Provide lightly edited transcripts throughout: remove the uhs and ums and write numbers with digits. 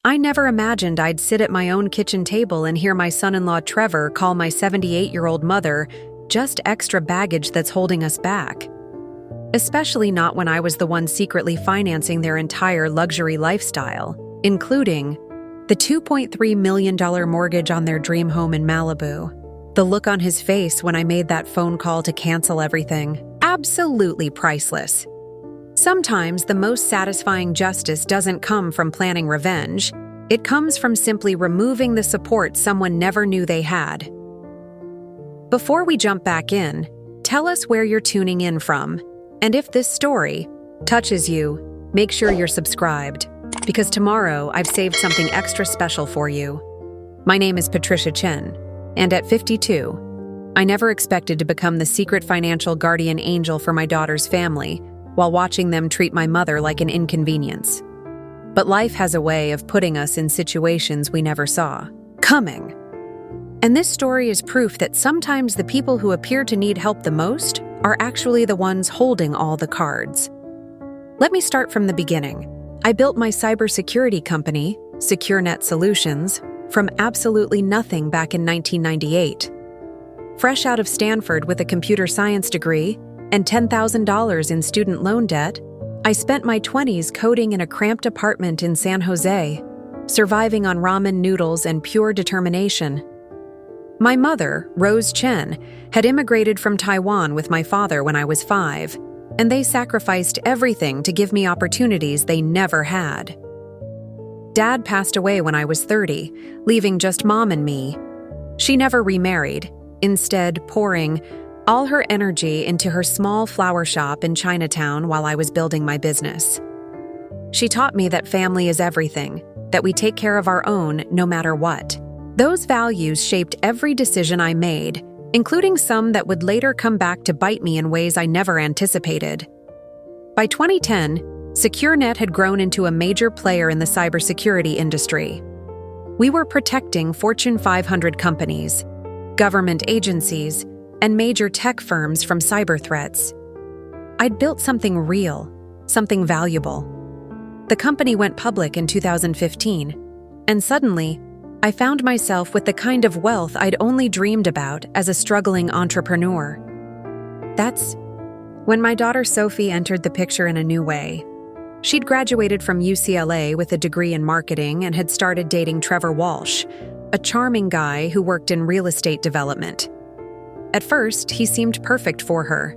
I never imagined I'd sit at my own kitchen table and hear my son-in-law Trevor call my 78-year-old mother just extra baggage that's holding us back. Especially not when I was the one secretly financing their entire luxury lifestyle, including the $2.3 million mortgage on their dream home in Malibu. The look on his face when I made that phone call to cancel everything, absolutely priceless. Sometimes the most satisfying justice doesn't come from planning revenge. It comes from simply removing the support someone never knew they had. Before we jump back in, tell us where you're tuning in from. And if this story touches you, make sure you're subscribed, because tomorrow I've saved something extra special for you. My name is Patricia Chen, and at 52, I never expected to become the secret financial guardian angel for my daughter's family while watching them treat my mother like an inconvenience. But life has a way of putting us in situations we never saw coming. And this story is proof that sometimes the people who appear to need help the most are actually the ones holding all the cards. Let me start from the beginning. I built my cybersecurity company, SecureNet Solutions, from absolutely nothing back in 1998. Fresh out of Stanford with a computer science degree and $10,000 in student loan debt, I spent my 20s coding in a cramped apartment in San Jose, surviving on ramen noodles and pure determination. My mother, Rose Chen, had immigrated from Taiwan with my father when I was 5, and they sacrificed everything to give me opportunities they never had. Dad passed away when I was 30, leaving just Mom and me. She never remarried, instead pouring all her energy into her small flower shop in Chinatown while I was building my business. She taught me that family is everything, that we take care of our own no matter what. Those values shaped every decision I made, including some that would later come back to bite me in ways I never anticipated. By 2010, SecureNet had grown into a major player in the cybersecurity industry. We were protecting Fortune 500 companies, government agencies, and major tech firms from cyber threats. I'd built something real, something valuable. The company went public in 2015, and suddenly, I found myself with the kind of wealth I'd only dreamed about as a struggling entrepreneur. That's when my daughter Sophie entered the picture in a new way. She'd graduated from UCLA with a degree in marketing and had started dating Trevor Walsh, a charming guy who worked in real estate development. At first, he seemed perfect for her.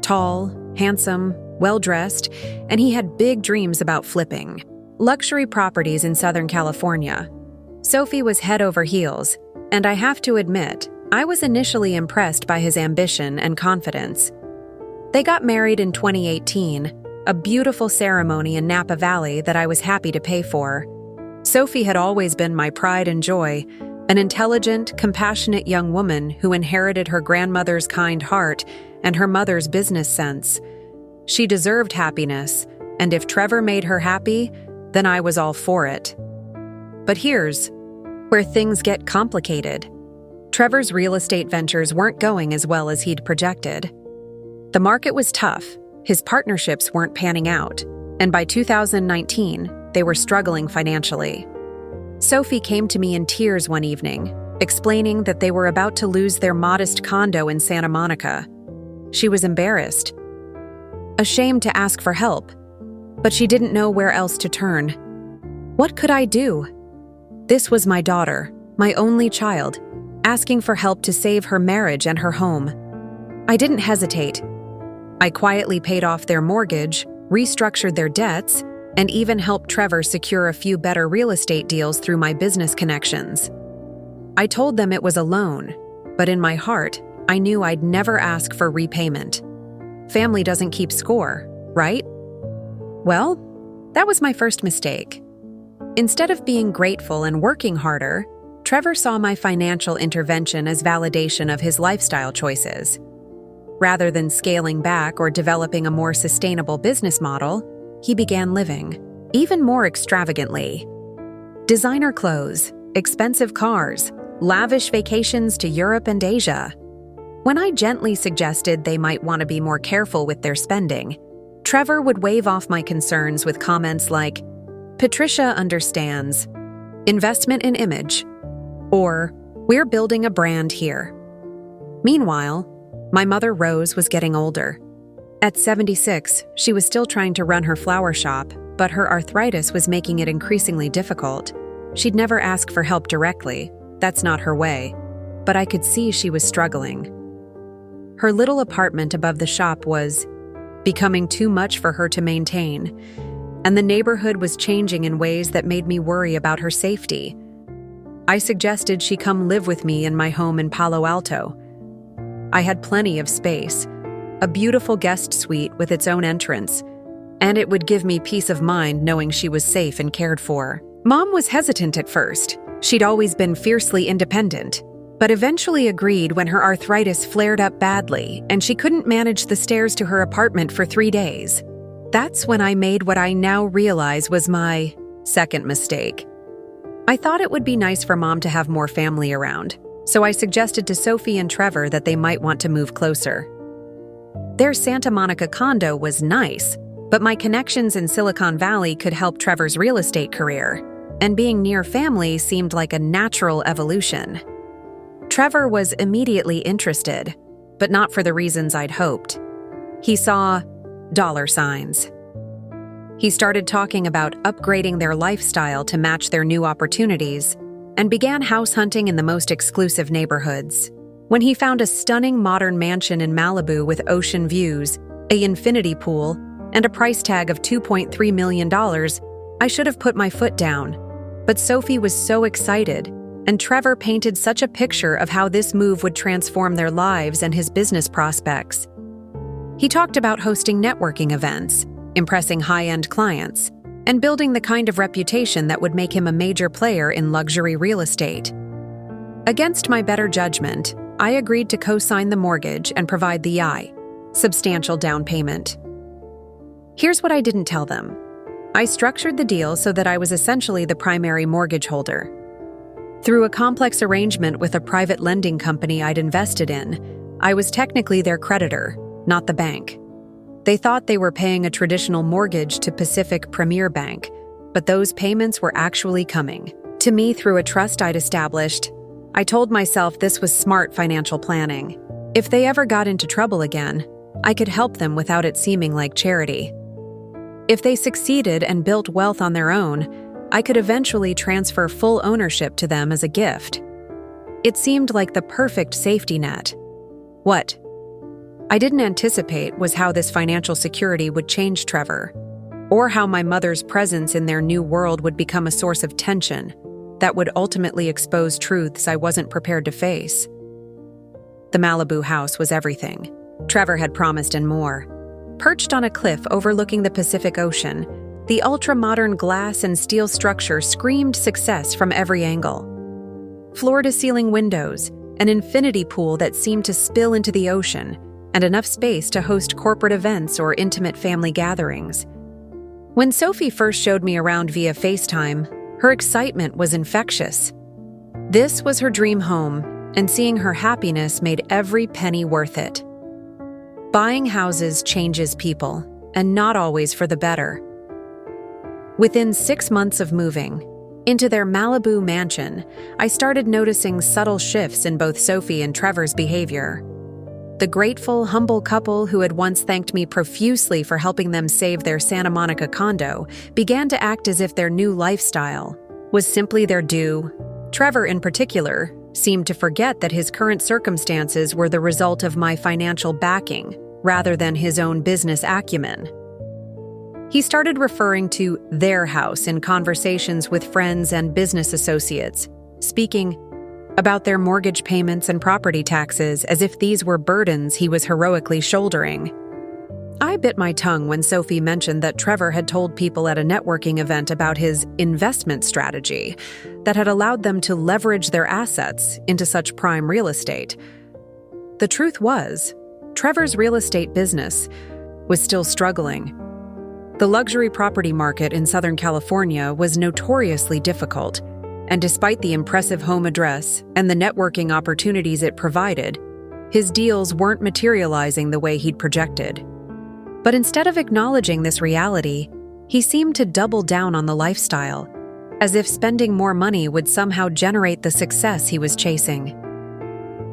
Tall, handsome, well-dressed, and he had big dreams about flipping luxury properties in Southern California. Sophie was head over heels, and I have to admit, I was initially impressed by his ambition and confidence. They got married in 2018, a beautiful ceremony in Napa Valley that I was happy to pay for. Sophie had always been my pride and joy, an intelligent, compassionate young woman who inherited her grandmother's kind heart and her mother's business sense. She deserved happiness, and if Trevor made her happy, then I was all for it. But here's where things get complicated. Trevor's real estate ventures weren't going as well as he'd projected. The market was tough, his partnerships weren't panning out, and by 2019, they were struggling financially. Sophie came to me in tears one evening, explaining that they were about to lose their modest condo in Santa Monica. She was embarrassed, ashamed to ask for help, but she didn't know where else to turn. What could I do? This was my daughter, my only child, asking for help to save her marriage and her home. I didn't hesitate. I quietly paid off their mortgage, restructured their debts, and even helped Trevor secure a few better real estate deals through my business connections. I told them it was a loan, but in my heart, I knew I'd never ask for repayment. Family doesn't keep score, right? Well, that was my first mistake. Instead of being grateful and working harder, Trevor saw my financial intervention as validation of his lifestyle choices. Rather than scaling back or developing a more sustainable business model, he began living, even more extravagantly. Designer clothes, expensive cars, lavish vacations to Europe and Asia. When I gently suggested they might want to be more careful with their spending, Trevor would wave off my concerns with comments like, "Patricia understands. investment in image, or we're building a brand here. Meanwhile, my mother Rose was getting older. At 76, she was still trying to run her flower shop, but her arthritis was making it increasingly difficult. She'd never ask for help directly, that's not her way, but I could see she was struggling. Her little apartment above the shop was becoming too much for her to maintain, and the neighborhood was changing in ways that made me worry about her safety. I suggested she come live with me in my home in Palo Alto. I had plenty of space, a beautiful guest suite with its own entrance, and it would give me peace of mind knowing she was safe and cared for. Mom was hesitant at first. She'd always been fiercely independent, but eventually agreed when her arthritis flared up badly and she couldn't manage the stairs to her apartment for 3 days. That's when I made what I now realize was my second mistake. I thought it would be nice for Mom to have more family around, so I suggested to Sophie and Trevor that they might want to move closer. Their Santa Monica condo was nice, but my connections in Silicon Valley could help Trevor's real estate career, and being near family seemed like a natural evolution. Trevor was immediately interested, but not for the reasons I'd hoped. He saw dollar signs. He started talking about upgrading their lifestyle to match their new opportunities, and began house hunting in the most exclusive neighborhoods. When he found a stunning modern mansion in Malibu with ocean views, an infinity pool, and a price tag of $2.3 million, I should have put my foot down. But Sophie was so excited, and Trevor painted such a picture of how this move would transform their lives and his business prospects. He talked about hosting networking events, impressing high-end clients, and building the kind of reputation that would make him a major player in luxury real estate. Against my better judgment, I agreed to co-sign the mortgage and provide the substantial down payment. Here's what I didn't tell them. I structured the deal so that I was essentially the primary mortgage holder. Through a complex arrangement with a private lending company I'd invested in, I was technically their creditor, not the bank. They thought they were paying a traditional mortgage to Pacific Premier Bank, but those payments were actually coming to me through a trust I'd established. I told myself this was smart financial planning. If they ever got into trouble again, I could help them without it seeming like charity. If they succeeded and built wealth on their own, I could eventually transfer full ownership to them as a gift. It seemed like the perfect safety net. What I didn't anticipate was how this financial security would change Trevor, or how my mother's presence in their new world would become a source of tension that would ultimately expose truths I wasn't prepared to face. The Malibu house was everything Trevor had promised and more. Perched on a cliff overlooking the Pacific Ocean, the ultra-modern glass and steel structure screamed success from every angle. Floor-to-ceiling windows, an infinity pool that seemed to spill into the ocean, and enough space to host corporate events or intimate family gatherings. When Sophie first showed me around via FaceTime, her excitement was infectious. This was her dream home, and seeing her happiness made every penny worth it. Buying houses changes people, and not always for the better. Within 6 months of moving into their Malibu mansion, I started noticing subtle shifts in both Sophie and Trevor's behavior. The grateful, humble couple who had once thanked me profusely for helping them save their Santa Monica condo began to act as if their new lifestyle was simply their due. Trevor, in particular, seemed to forget that his current circumstances were the result of my financial backing rather than his own business acumen. He started referring to their house in conversations with friends and business associates, speaking about their mortgage payments and property taxes as if these were burdens he was heroically shouldering. I bit my tongue when Sophie mentioned that Trevor had told people at a networking event about his investment strategy that had allowed them to leverage their assets into such prime real estate. The truth was, Trevor's real estate business was still struggling. The luxury property market in Southern California was notoriously difficult, and despite the impressive home address and the networking opportunities it provided, his deals weren't materializing the way he'd projected. But instead of acknowledging this reality, he seemed to double down on the lifestyle. as if spending more money would somehow generate the success he was chasing.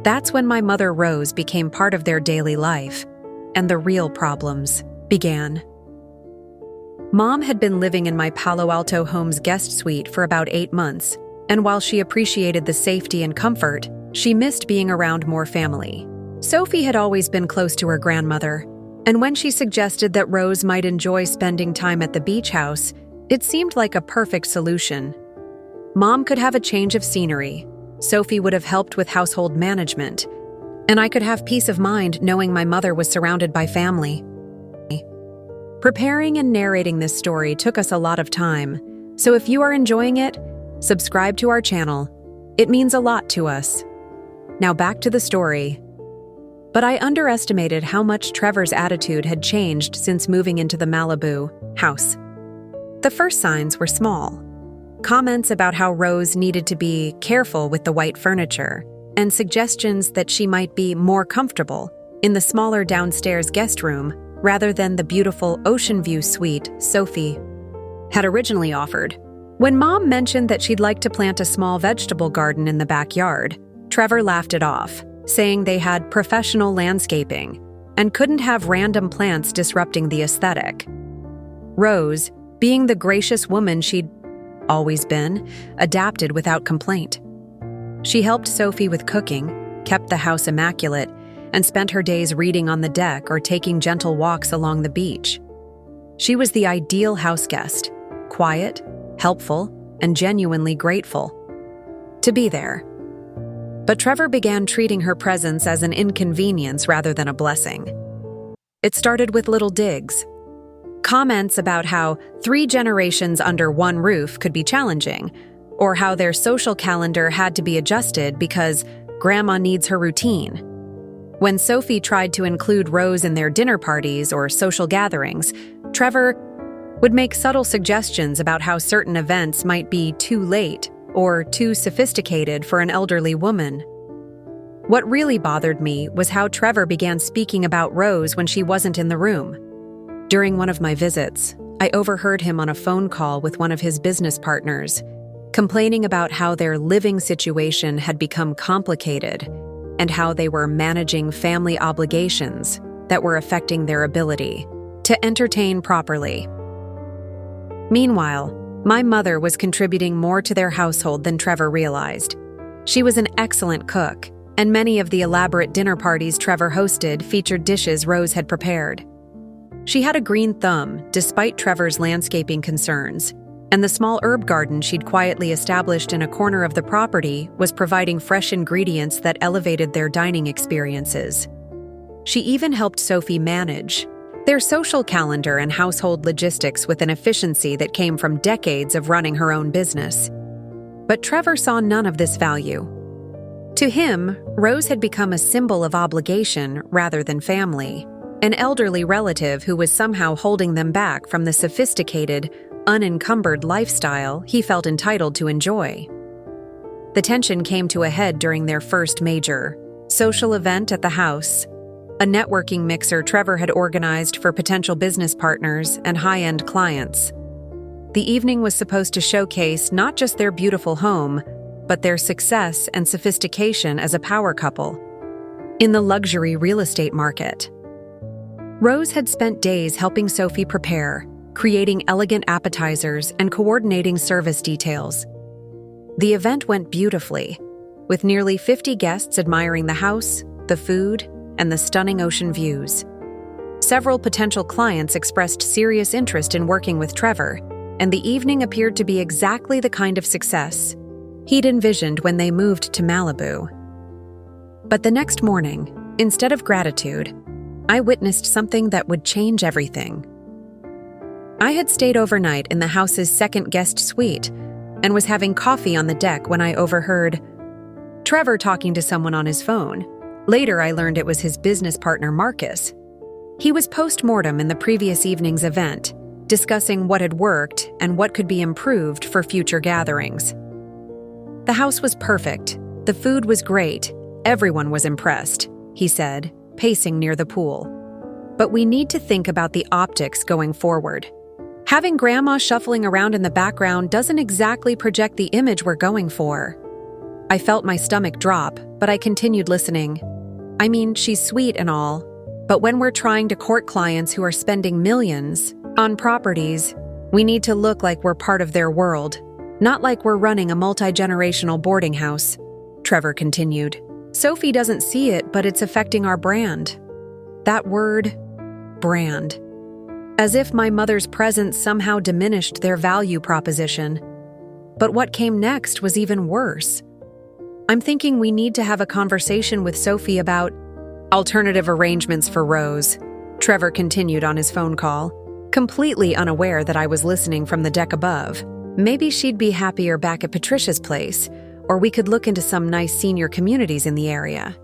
That's when my mother Rose became part of their daily life, and the real problems began. Mom had been living in my Palo Alto home's guest suite for about 8 months, and while she appreciated the safety and comfort, she missed being around more family. Sophie had always been close to her grandmother, and when she suggested that Rose might enjoy spending time at the beach house, it seemed like a perfect solution. Mom could have a change of scenery, Sophie would have helped with household management, and I could have peace of mind knowing my mother was surrounded by family. Preparing and narrating this story took us a lot of time, so if you are enjoying it, subscribe to our channel. It means a lot to us. Now back to the story. But I underestimated how much Trevor's attitude had changed since moving into the Malibu house. The first signs were small. Comments about how Rose needed to be careful with the white furniture, and suggestions that she might be more comfortable in the smaller downstairs guest room rather than the beautiful ocean view suite Sophie had originally offered. When Mom mentioned that she'd like to plant a small vegetable garden in the backyard, Trevor laughed it off, saying they had professional landscaping and couldn't have random plants disrupting the aesthetic. Rose, being the gracious woman she'd always been, adapted without complaint. She helped Sophie with cooking, kept the house immaculate, and spent her days reading on the deck or taking gentle walks along the beach. She was the ideal house guest, quiet, helpful, and genuinely grateful to be there. But Trevor began treating her presence as an inconvenience rather than a blessing. It started with little digs. Comments about how 3 generations under one roof could be challenging, or how their social calendar had to be adjusted because Grandma needs her routine. When Sophie tried to include Rose in their dinner parties or social gatherings, Trevor would make subtle suggestions about how certain events might be too late or too sophisticated for an elderly woman. What really bothered me was how Trevor began speaking about Rose when she wasn't in the room. During one of my visits, I overheard him on a phone call with one of his business partners, complaining about how their living situation had become complicated and how they were managing family obligations that were affecting their ability to entertain properly. Meanwhile, my mother was contributing more to their household than Trevor realized. She was an excellent cook, and many of the elaborate dinner parties Trevor hosted featured dishes Rose had prepared. She had a green thumb, despite Trevor's landscaping concerns, and the small herb garden she'd quietly established in a corner of the property was providing fresh ingredients that elevated their dining experiences. She even helped Sophie manage their social calendar and household logistics with an efficiency that came from decades of running her own business. But Trevor saw none of this value. To him, Rose had become a symbol of obligation rather than family, an elderly relative who was somehow holding them back from the sophisticated, unencumbered lifestyle he felt entitled to enjoy. The tension came to a head during their first major social event at the house, a networking mixer Trevor had organized for potential business partners and high-end clients. The evening was supposed to showcase not just their beautiful home, but their success and sophistication as a power couple in the luxury real estate market. Rose had spent days helping Sophie prepare, creating elegant appetizers and coordinating service details. The event went beautifully, with nearly 50 guests admiring the house, the food, and the stunning ocean views. Several potential clients expressed serious interest in working with Trevor, and the evening appeared to be exactly the kind of success he'd envisioned when they moved to Malibu. But the next morning, instead of gratitude, I witnessed something that would change everything. I had stayed overnight in the house's second guest suite and was having coffee on the deck when I overheard Trevor talking to someone on his phone. Later, I learned it was his business partner, Marcus. He was post-mortem in the previous evening's event, discussing what had worked and what could be improved for future gatherings. The house was perfect, the food was great, everyone was impressed, he said, pacing near the pool. But we need to think about the optics going forward. Having Grandma shuffling around in the background doesn't exactly project the image we're going for. I felt my stomach drop, but I continued listening. I mean, she's sweet and all, but when we're trying to court clients who are spending millions on properties, we need to look like we're part of their world, not like we're running a multi-generational boarding house, Trevor continued. Sophie doesn't see it, but it's affecting our brand. That word, brand. As if my mother's presence somehow diminished their value proposition. But what came next was even worse. I'm thinking we need to have a conversation with Sophie about alternative arrangements for Rose, Trevor continued on his phone call, completely unaware that I was listening from the deck above. Maybe she'd be happier back at Patricia's place, or we could look into some nice senior communities in the area.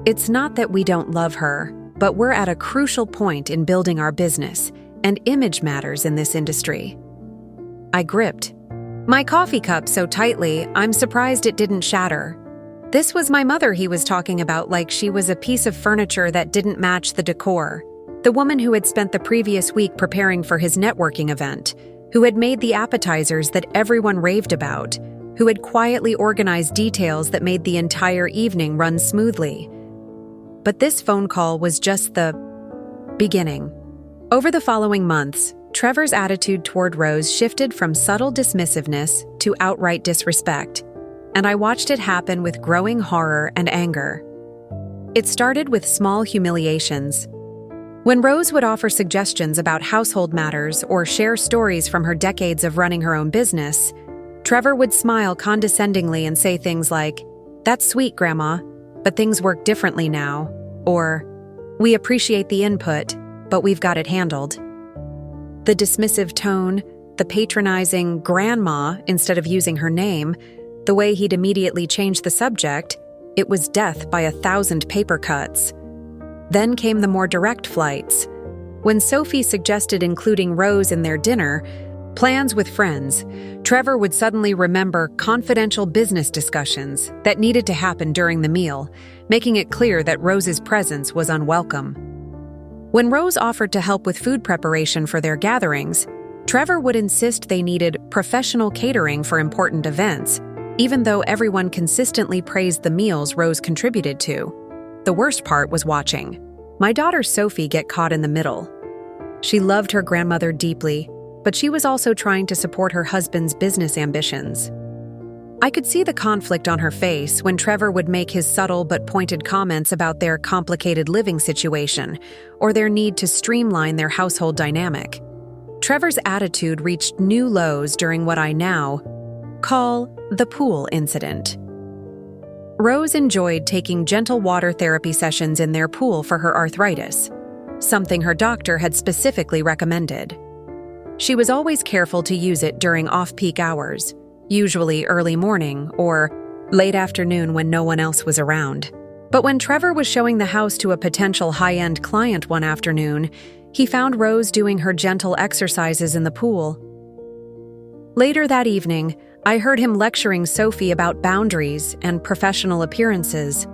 It's not that we don't love her, but we're at a crucial point in building our business, and image matters in this industry. I gripped my coffee cup so tightly, I'm surprised it didn't shatter. This was my mother he was talking about like she was a piece of furniture that didn't match the decor. The woman who had spent the previous week preparing for his networking event, who had made the appetizers that everyone raved about, who had quietly organized details that made the entire evening run smoothly. But this phone call was just the beginning. Over the following months, Trevor's attitude toward Rose shifted from subtle dismissiveness to outright disrespect, and I watched it happen with growing horror and anger. It started with small humiliations. When Rose would offer suggestions about household matters or share stories from her decades of running her own business, Trevor would smile condescendingly and say things like, "That's sweet, Grandma, but things work differently now," or, "We appreciate the input, but we've got it handled." The dismissive tone, the patronizing grandma instead of using her name, the way he'd immediately change the subject, it was death by 1,000 paper cuts. Then came the more direct flights. When Sophie suggested including Rose in their dinner, plans with friends, Trevor would suddenly remember confidential business discussions that needed to happen during the meal, making it clear that Rose's presence was unwelcome. When Rose offered to help with food preparation for their gatherings, Trevor would insist they needed professional catering for important events, even though everyone consistently praised the meals Rose contributed to. The worst part was watching my daughter Sophie get caught in the middle. She loved her grandmother deeply, but she was also trying to support her husband's business ambitions. I could see the conflict on her face when Trevor would make his subtle but pointed comments about their complicated living situation or their need to streamline their household dynamic. Trevor's attitude reached new lows during what I now call the pool incident. Rose enjoyed taking gentle water therapy sessions in their pool for her arthritis, something her doctor had specifically recommended. She was always careful to use it during off-peak hours, usually early morning or late afternoon when no one else was around. But when Trevor was showing the house to a potential high-end client one afternoon, he found Rose doing her gentle exercises in the pool. Later that evening, I heard him lecturing Sophie about boundaries and professional appearances.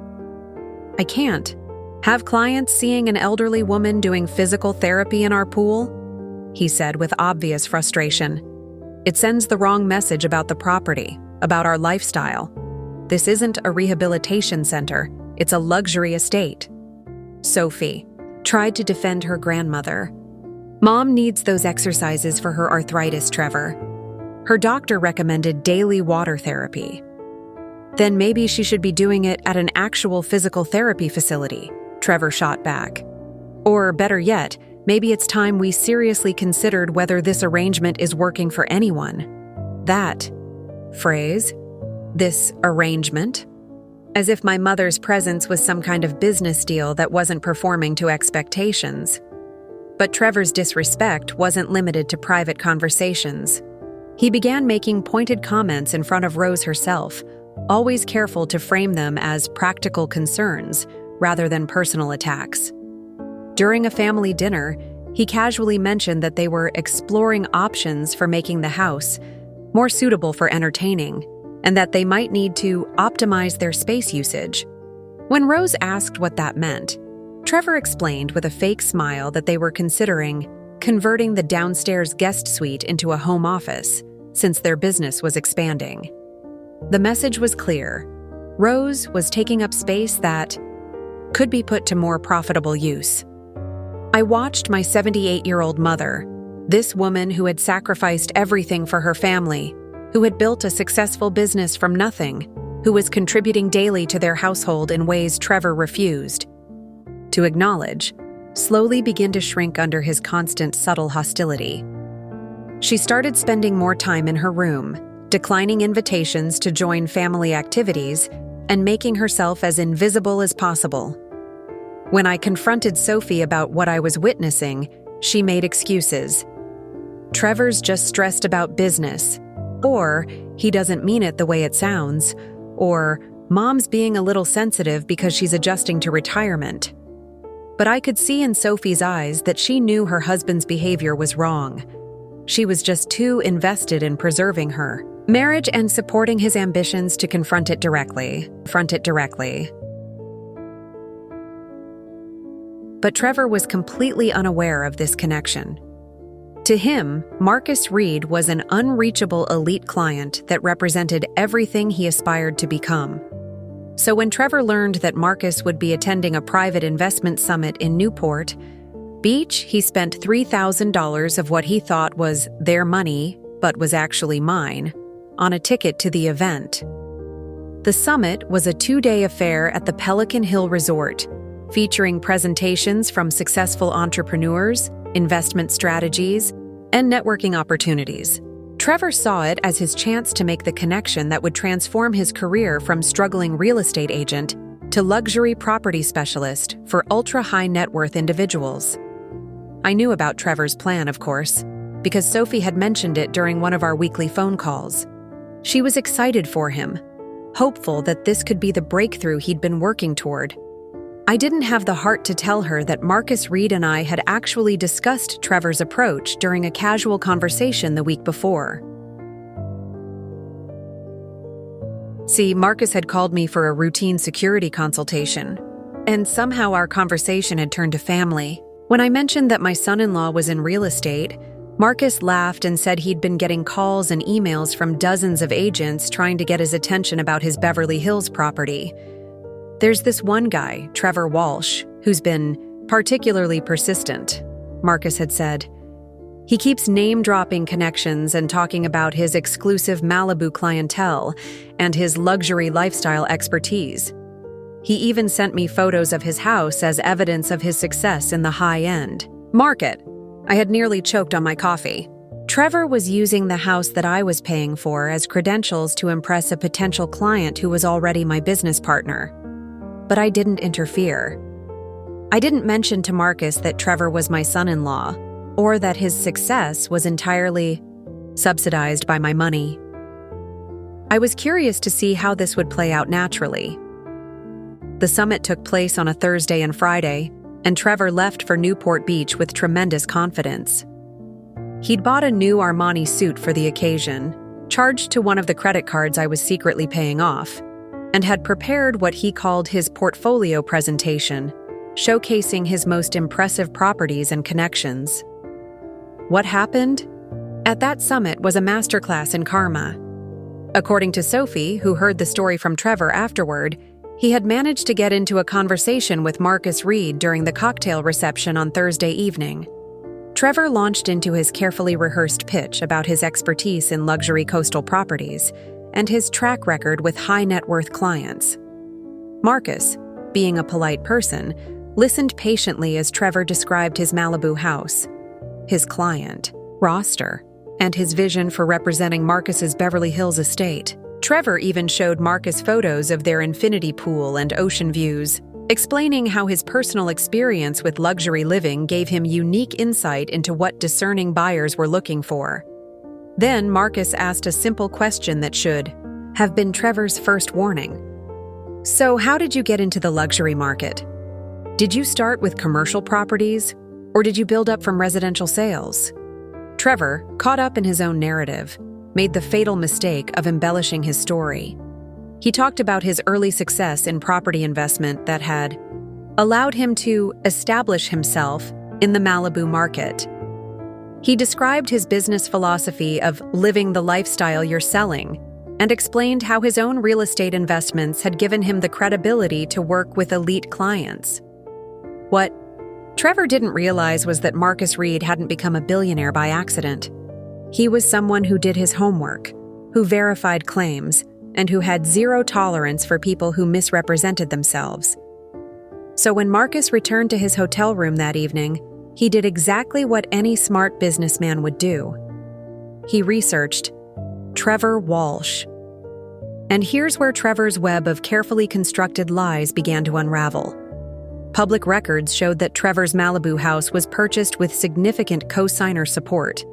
"I can't have clients seeing an elderly woman doing physical therapy in our pool," he said with obvious frustration. "It sends the wrong message about the property, about our lifestyle. This isn't a rehabilitation center, it's a luxury estate." Sophie tried to defend her grandmother. "Mom needs those exercises for her arthritis, Trevor. Her doctor recommended daily water therapy." "Then maybe she should be doing it at an actual physical therapy facility," Trevor shot back. "Or better yet, maybe it's time we seriously considered whether this arrangement is working for anyone." That phrase, this arrangement, as if my mother's presence was some kind of business deal that wasn't performing to expectations. But Trevor's disrespect wasn't limited to private conversations. He began making pointed comments in front of Rose herself, always careful to frame them as practical concerns rather than personal attacks. During a family dinner, he casually mentioned that they were exploring options for making the house more suitable for entertaining, and that they might need to optimize their space usage. When Rose asked what that meant, Trevor explained with a fake smile that they were considering converting the downstairs guest suite into a home office, since their business was expanding. The message was clear. Rose was taking up space that could be put to more profitable use. I watched my 78-year-old mother, this woman who had sacrificed everything for her family, who had built a successful business from nothing, who was contributing daily to their household in ways Trevor refused to acknowledge, slowly begin to shrink under his constant subtle hostility. She started spending more time in her room, declining invitations to join family activities, and making herself as invisible as possible. When I confronted Sophie about what I was witnessing, she made excuses. Trevor's just stressed about business, or he doesn't mean it the way it sounds, or Mom's being a little sensitive because she's adjusting to retirement. But I could see in Sophie's eyes that she knew her husband's behavior was wrong. She was just too invested in preserving her marriage and supporting his ambitions to confront it directly. But Trevor was completely unaware of this connection. To him, Marcus Reed was an unreachable elite client that represented everything he aspired to become. So when Trevor learned that Marcus would be attending a private investment summit in Newport Beach, he spent $3,000 of what he thought was their money, but was actually mine, on a ticket to the event. The summit was a 2-day affair at the Pelican Hill Resort, featuring presentations from successful entrepreneurs, investment strategies, and networking opportunities. Trevor saw it as his chance to make the connection that would transform his career from struggling real estate agent to luxury property specialist for ultra-high net worth individuals. I knew about Trevor's plan, of course, because Sophie had mentioned it during one of our weekly phone calls. She was excited for him, hopeful that this could be the breakthrough he'd been working toward. I didn't have the heart to tell her that Marcus Reed and I had actually discussed Trevor's approach during a casual conversation the week before. See, Marcus had called me for a routine security consultation, and somehow our conversation had turned to family. When I mentioned that my son-in-law was in real estate, Marcus laughed and said he'd been getting calls and emails from dozens of agents trying to get his attention about his Beverly Hills property. There's this one guy, Trevor Walsh, who's been particularly persistent, Marcus had said. He keeps name-dropping connections and talking about his exclusive Malibu clientele and his luxury lifestyle expertise. He even sent me photos of his house as evidence of his success in the high-end market. I had nearly choked on my coffee. Trevor was using the house that I was paying for as credentials to impress a potential client who was already my business partner. But I didn't interfere. I didn't mention to Marcus that Trevor was my son-in-law, or that his success was entirely subsidized by my money. I was curious to see how this would play out naturally. The summit took place on a Thursday and Friday, and Trevor left for Newport Beach with tremendous confidence. He'd bought a new Armani suit for the occasion, charged to one of the credit cards I was secretly paying off, and had prepared what he called his portfolio presentation, showcasing his most impressive properties and connections. What happened? At that summit was a masterclass in karma. According to Sophie, who heard the story from Trevor afterward, he had managed to get into a conversation with Marcus Reed during the cocktail reception on Thursday evening. Trevor launched into his carefully rehearsed pitch about his expertise in luxury coastal properties and his track record with high net worth clients. Marcus, being a polite person, listened patiently as Trevor described his Malibu house, his client, roster, and his vision for representing Marcus's Beverly Hills estate. Trevor even showed Marcus photos of their infinity pool and ocean views, explaining how his personal experience with luxury living gave him unique insight into what discerning buyers were looking for. Then Marcus asked a simple question that should have been Trevor's first warning. So how did you get into the luxury market? Did you start with commercial properties, or did you build up from residential sales? Trevor, caught up in his own narrative, made the fatal mistake of embellishing his story. He talked about his early success in property investment that had allowed him to establish himself in the Malibu market. He described his business philosophy of living the lifestyle you're selling and explained how his own real estate investments had given him the credibility to work with elite clients. What Trevor didn't realize was that Marcus Reed hadn't become a billionaire by accident. He was someone who did his homework, who verified claims, and who had zero tolerance for people who misrepresented themselves. So when Marcus returned to his hotel room that evening, he did exactly what any smart businessman would do. He researched Trevor Walsh. And here's where Trevor's web of carefully constructed lies began to unravel. Public records showed that Trevor's Malibu house was purchased with significant co-signer support,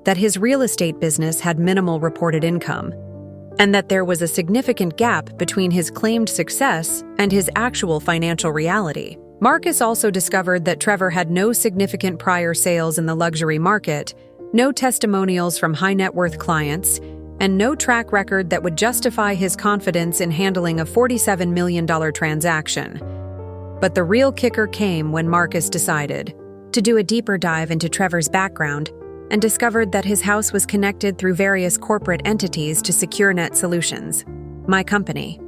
that his real estate business had minimal reported income, and that there was a significant gap between his claimed success and his actual financial reality. Marcus also discovered that Trevor had no significant prior sales in the luxury market, no testimonials from high-net-worth clients, and no track record that would justify his confidence in handling a $47 million transaction. But the real kicker came when Marcus decided to do a deeper dive into Trevor's background and discovered that his house was connected through various corporate entities to SecureNet Solutions, my company.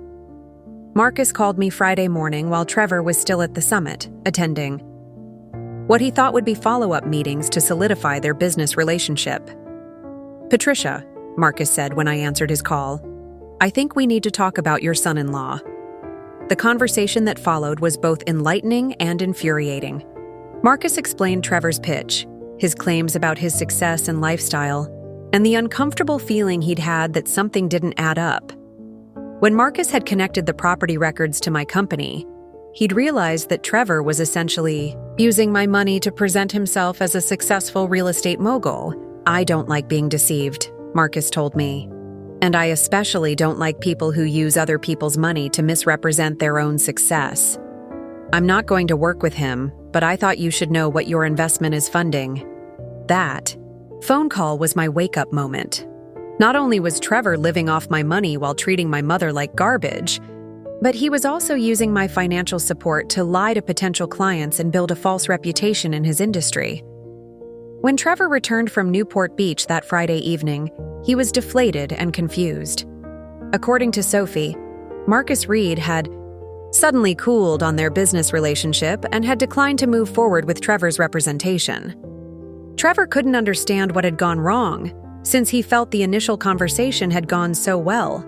Marcus called me Friday morning while Trevor was still at the summit, attending what he thought would be follow-up meetings to solidify their business relationship. "Patricia," Marcus said when I answered his call, "I think we need to talk about your son-in-law." The conversation that followed was both enlightening and infuriating. Marcus explained Trevor's pitch, his claims about his success and lifestyle, and the uncomfortable feeling he'd had that something didn't add up. When Marcus had connected the property records to my company, he'd realized that Trevor was essentially using my money to present himself as a successful real estate mogul. "I don't like being deceived," Marcus told me. "And I especially don't like people who use other people's money to misrepresent their own success. I'm not going to work with him, but I thought you should know what your investment is funding." That phone call was my wake-up moment. Not only was Trevor living off my money while treating my mother like garbage, but he was also using my financial support to lie to potential clients and build a false reputation in his industry. When Trevor returned from Newport Beach that Friday evening, he was deflated and confused. According to Sophie, Marcus Reed had suddenly cooled on their business relationship and had declined to move forward with Trevor's representation. Trevor couldn't understand what had gone wrong, since he felt the initial conversation had gone so well.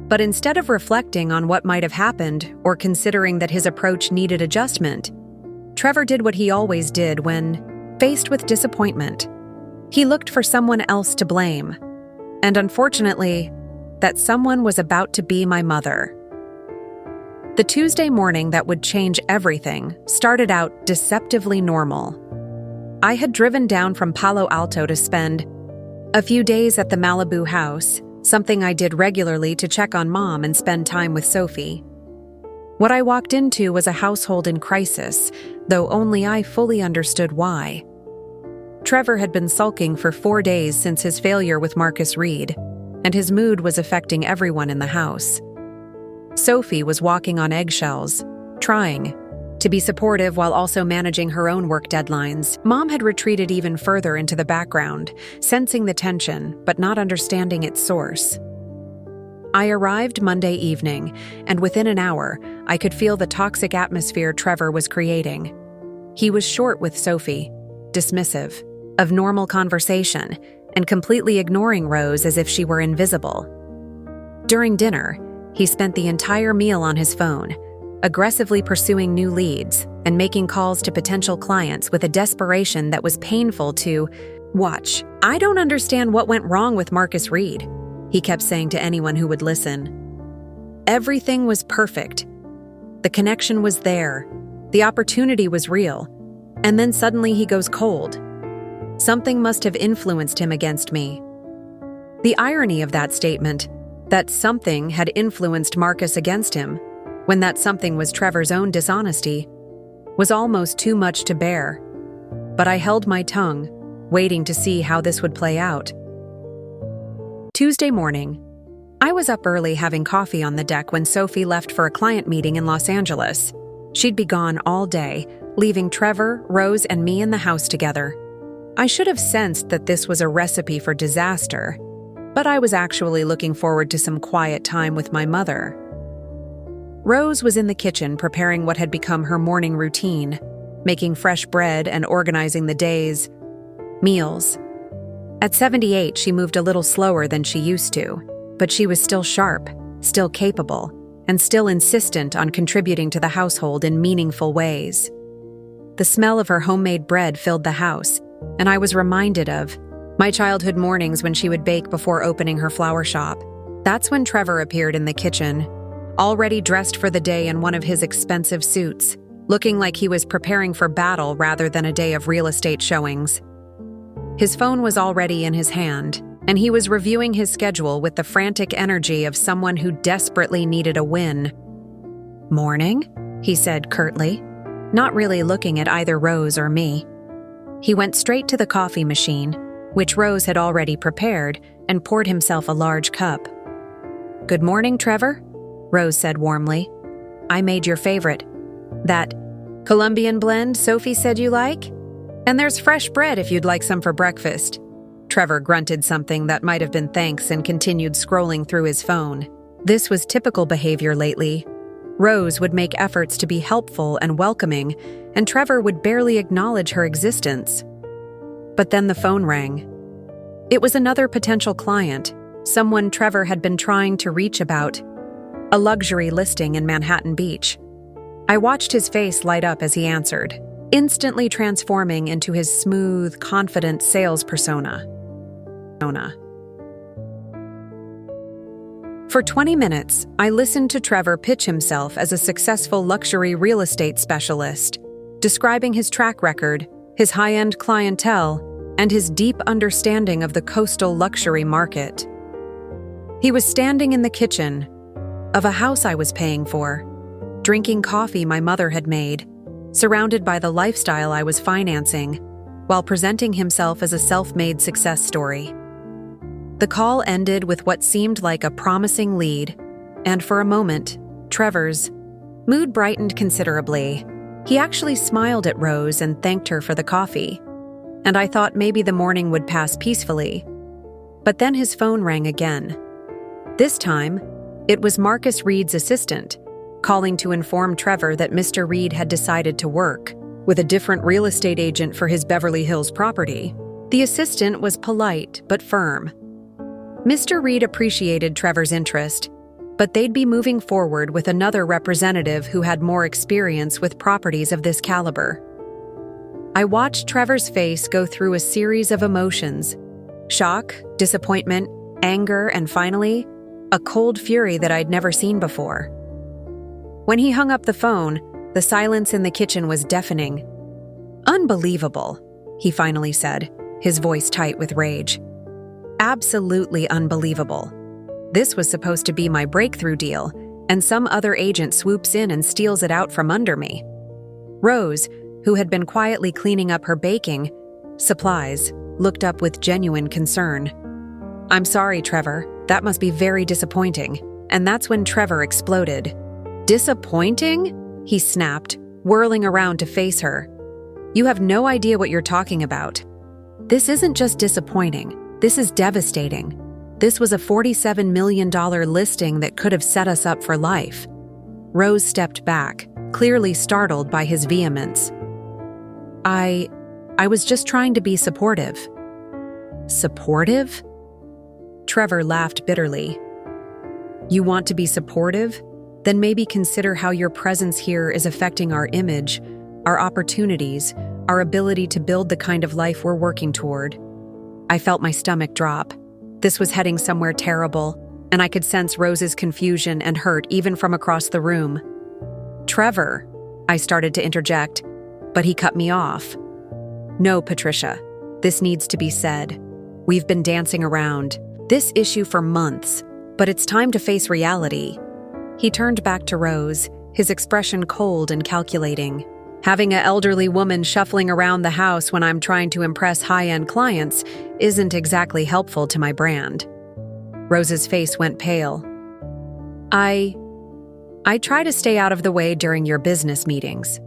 But instead of reflecting on what might have happened or considering that his approach needed adjustment, Trevor did what he always did when faced with disappointment. He looked for someone else to blame. And unfortunately, that someone was about to be my mother. The Tuesday morning that would change everything started out deceptively normal. I had driven down from Palo Alto to spend a few days at the Malibu house, something I did regularly to check on Mom and spend time with Sophie. What I walked into was a household in crisis, though only I fully understood why. Trevor had been sulking for 4 days since his failure with Marcus Reed, and his mood was affecting everyone in the house. Sophie was walking on eggshells, trying to be supportive while also managing her own work deadlines. Mom had retreated even further into the background, sensing the tension but not understanding its source. I arrived Monday evening, and within an hour, I could feel the toxic atmosphere Trevor was creating. He was short with Sophie, dismissive of normal conversation, and completely ignoring Rose as if she were invisible. During dinner, he spent the entire meal on his phone, aggressively pursuing new leads and making calls to potential clients with a desperation that was painful to watch. "I don't understand what went wrong with Marcus Reed," he kept saying to anyone who would listen. Everything was perfect. The connection was there. The opportunity was real. And then suddenly he goes cold. Something must have influenced him against me. The irony of that statement, that something had influenced Marcus against him, when that something was Trevor's own dishonesty, was almost too much to bear. But I held my tongue, waiting to see how this would play out. Tuesday morning, I was up early having coffee on the deck when Sophie left for a client meeting in Los Angeles. She'd be gone all day, leaving Trevor, Rose, and me in the house together. I should have sensed that this was a recipe for disaster, but I was actually looking forward to some quiet time with my mother. Rose was in the kitchen preparing what had become her morning routine, making fresh bread and organizing the day's meals. At 78, she moved a little slower than she used to, but she was still sharp, still capable, and still insistent on contributing to the household in meaningful ways. The smell of her homemade bread filled the house, and I was reminded of my childhood mornings when she would bake before opening her flower shop. That's when Trevor appeared in the kitchen, already dressed for the day in one of his expensive suits, looking like he was preparing for battle rather than a day of real estate showings. His phone was already in his hand, and he was reviewing his schedule with the frantic energy of someone who desperately needed a win. "Morning," he said curtly, not really looking at either Rose or me. He went straight to the coffee machine, which Rose had already prepared, and poured himself a large cup. "Good morning, Trevor," Rose said warmly. "I made your favorite. That Colombian blend Sophie said you like? And there's fresh bread if you'd like some for breakfast." Trevor grunted something that might have been thanks and continued scrolling through his phone. This was typical behavior lately. Rose would make efforts to be helpful and welcoming, and Trevor would barely acknowledge her existence. But then the phone rang. It was another potential client, someone Trevor had been trying to reach about a luxury listing in Manhattan Beach. I watched his face light up as he answered, instantly transforming into his smooth, confident sales persona. For 20 minutes, I listened to Trevor pitch himself as a successful luxury real estate specialist, describing his track record, his high-end clientele, and his deep understanding of the coastal luxury market. He was standing in the kitchen of a house I was paying for, drinking coffee my mother had made, surrounded by the lifestyle I was financing, while presenting himself as a self-made success story. The call ended with what seemed like a promising lead, and for a moment, Trevor's mood brightened considerably. He actually smiled at Rose and thanked her for the coffee, and I thought maybe the morning would pass peacefully. But then his phone rang again. This time, it was Marcus Reed's assistant, calling to inform Trevor that Mr. Reed had decided to work with a different real estate agent for his Beverly Hills property. The assistant was polite but firm. Mr. Reed appreciated Trevor's interest, but they'd be moving forward with another representative who had more experience with properties of this caliber. I watched Trevor's face go through a series of emotions: shock, disappointment, anger, and finally, a cold fury that I'd never seen before. When he hung up the phone, the silence in the kitchen was deafening. "Unbelievable," he finally said, his voice tight with rage. "Absolutely unbelievable. This was supposed to be my breakthrough deal, and some other agent swoops in and steals it out from under me." Rose, who had been quietly cleaning up her baking supplies, looked up with genuine concern. "I'm sorry, Trevor. That must be very disappointing." And that's when Trevor exploded. "Disappointing?" he snapped, whirling around to face her. "You have no idea what you're talking about. This isn't just disappointing. This is devastating. This was a $47 million listing that could have set us up for life." Rose stepped back, clearly startled by his vehemence. I was just trying to be supportive." "Supportive?" Trevor laughed bitterly. "You want to be supportive? Then maybe consider how your presence here is affecting our image, our opportunities, our ability to build the kind of life we're working toward." I felt my stomach drop. This was heading somewhere terrible, and I could sense Rose's confusion and hurt even from across the room. "Trevor," I started to interject, but he cut me off. "No, Patricia, this needs to be said. We've been dancing around this issue for months, but it's time to face reality." He turned back to Rose, his expression cold and calculating. "Having an elderly woman shuffling around the house when I'm trying to impress high-end clients isn't exactly helpful to my brand." Rose's face went pale. I try to stay out of the way during your business meetings."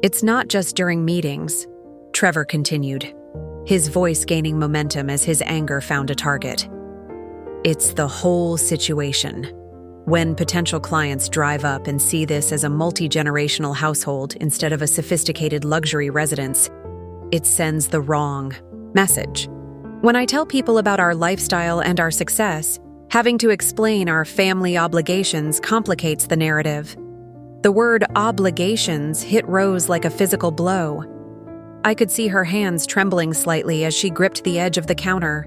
"It's not just during meetings," Trevor continued. his voice gaining momentum as his anger found a target. It's the whole situation. When potential clients drive up and see this as a multi-generational household instead of a sophisticated luxury residence, it sends the wrong message. When I tell people about our lifestyle and our success, having to explain our family obligations complicates the narrative. The word obligations hit Rose like a physical blow. I could see her hands trembling slightly as she gripped the edge of the counter.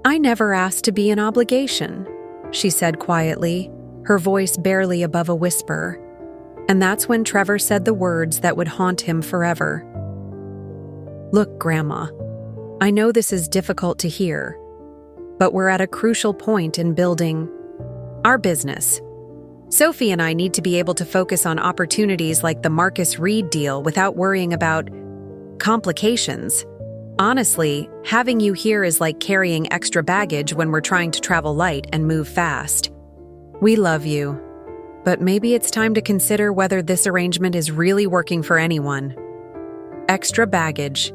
"I never asked to be an obligation," she said quietly, her voice barely above a whisper. And that's when Trevor said the words that would haunt him forever. "Look, Grandma, I know this is difficult to hear, but we're at a crucial point in building our business. Sophie and I need to be able to focus on opportunities like the Marcus Reed deal without worrying about complications. Honestly, having you here is like carrying extra baggage when we're trying to travel light and move fast. We love you, but maybe it's time to consider whether this arrangement is really working for anyone." Extra baggage.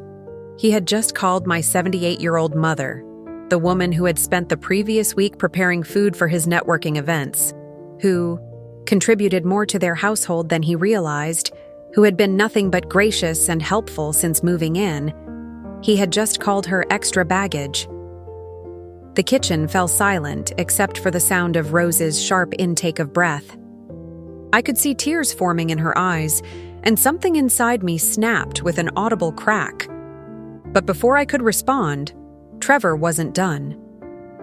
He had just called my 78-year-old mother, the woman who had spent the previous week preparing food for his networking events, who contributed more to their household than he realized, who had been nothing but gracious and helpful since moving in. He had just called her extra baggage. The kitchen fell silent except for the sound of Rose's sharp intake of breath. I could see tears forming in her eyes, and something inside me snapped with an audible crack. But before I could respond, Trevor wasn't done.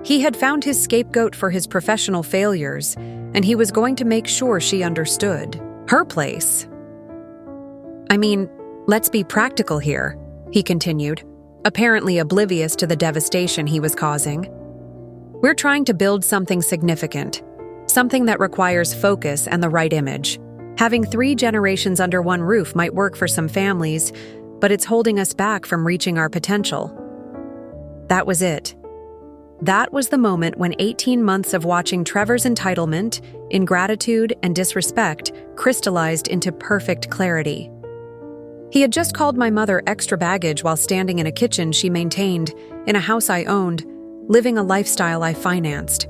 He had found his scapegoat for his professional failures, and he was going to make sure she understood her place. "I mean, let's be practical here," he continued, apparently oblivious to the devastation he was causing. "We're trying to build something significant, something that requires focus and the right image. Having 3 generations under one roof might work for some families, but it's holding us back from reaching our potential." That was it. That was the moment when 18 months of watching Trevor's entitlement, ingratitude, and disrespect crystallized into perfect clarity. He had just called my mother extra baggage while standing in a kitchen she maintained, in a house I owned, living a lifestyle I financed.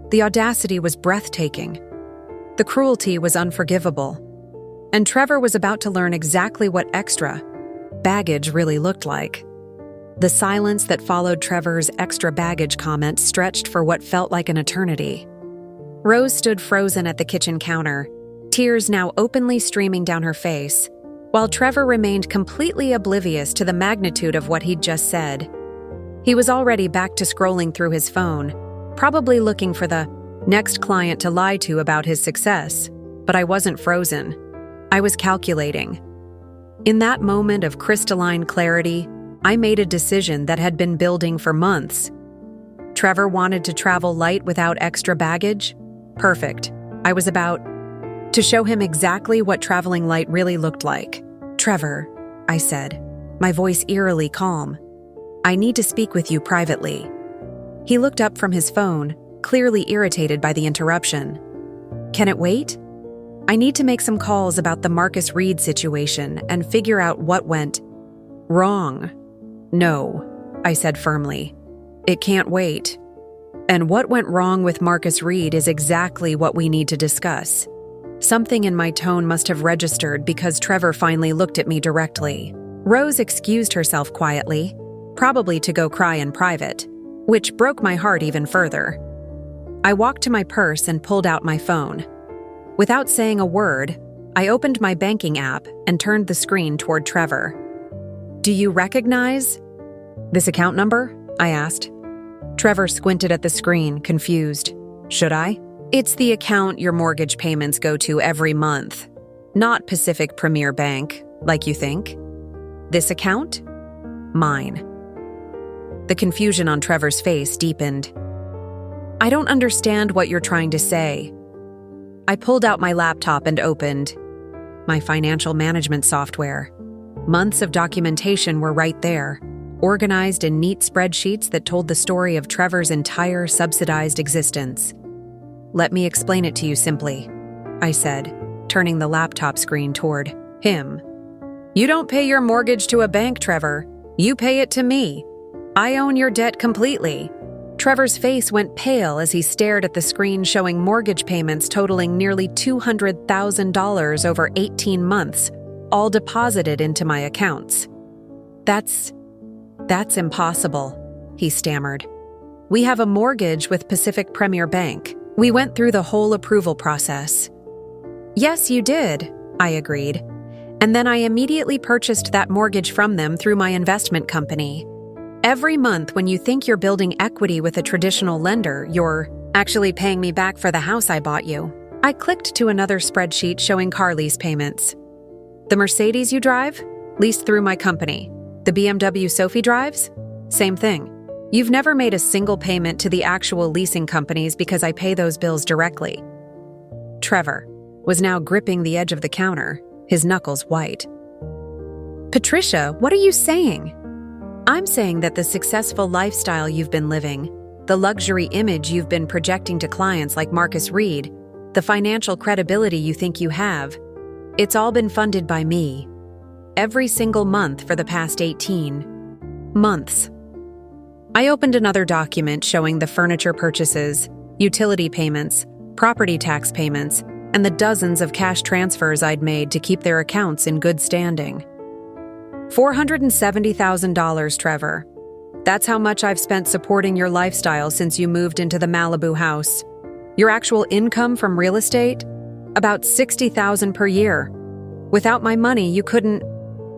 The audacity was breathtaking. The cruelty was unforgivable. And Trevor was about to learn exactly what extra baggage really looked like. The silence that followed Trevor's extra baggage comment stretched for what felt like an eternity. Rose stood frozen at the kitchen counter, tears now openly streaming down her face, while Trevor remained completely oblivious to the magnitude of what he'd just said. He was already back to scrolling through his phone, probably looking for the next client to lie to about his success, but I wasn't frozen. I was calculating. In that moment of crystalline clarity, I made a decision that had been building for months. Trevor wanted to travel light without extra baggage? Perfect. I was about to show him exactly what traveling light really looked like. "Trevor," I said, my voice eerily calm, "I need to speak with you privately." He looked up from his phone, clearly irritated by the interruption. "Can it wait? I need to make some calls about the Marcus Reed situation and figure out what went wrong." "No," I said firmly. "It can't wait. And what went wrong with Marcus Reed is exactly what we need to discuss." Something in my tone must have registered because Trevor finally looked at me directly. Rose excused herself quietly, probably to go cry in private, which broke my heart even further. I walked to my purse and pulled out my phone. Without saying a word, I opened my banking app and turned the screen toward Trevor. "Do you recognize this account number?" I asked. Trevor squinted at the screen, confused. "Should I?" "It's the account your mortgage payments go to every month. Not Pacific Premier Bank, like you think." "This account?" "Mine." The confusion on Trevor's face deepened. "I don't understand what you're trying to say." I pulled out my laptop and opened my financial management software. Months of documentation were right there, organized in neat spreadsheets that told the story of Trevor's entire subsidized existence. "Let me explain it to you simply," I said, turning the laptop screen toward him. "You don't pay your mortgage to a bank, Trevor. You pay it to me. I own your debt completely." Trevor's face went pale as he stared at the screen showing mortgage payments totaling nearly $200,000 over 18 months, all deposited into my accounts. That's impossible," he stammered. "We have a mortgage with Pacific Premier Bank. We went through the whole approval process." "Yes, you did," I agreed. "And then I immediately purchased that mortgage from them through my investment company. Every month when you think you're building equity with a traditional lender, you're actually paying me back for the house I bought you." I clicked to another spreadsheet showing car lease payments. "The Mercedes you drive? Leased through my company. The BMW Sophie drives? Same thing. You've never made a single payment to the actual leasing companies because I pay those bills directly." Trevor was now gripping the edge of the counter, his knuckles white. "Patricia, what are you saying?" "I'm saying that the successful lifestyle you've been living, the luxury image you've been projecting to clients like Marcus Reed, the financial credibility you think you have, it's all been funded by me. Every single month for the past 18 months." I opened another document showing the furniture purchases, utility payments, property tax payments, and the dozens of cash transfers I'd made to keep their accounts in good standing. $470,000, Trevor. That's how much I've spent supporting your lifestyle since you moved into the Malibu house. Your actual income from real estate? About $60,000 per year. Without my money, you couldn't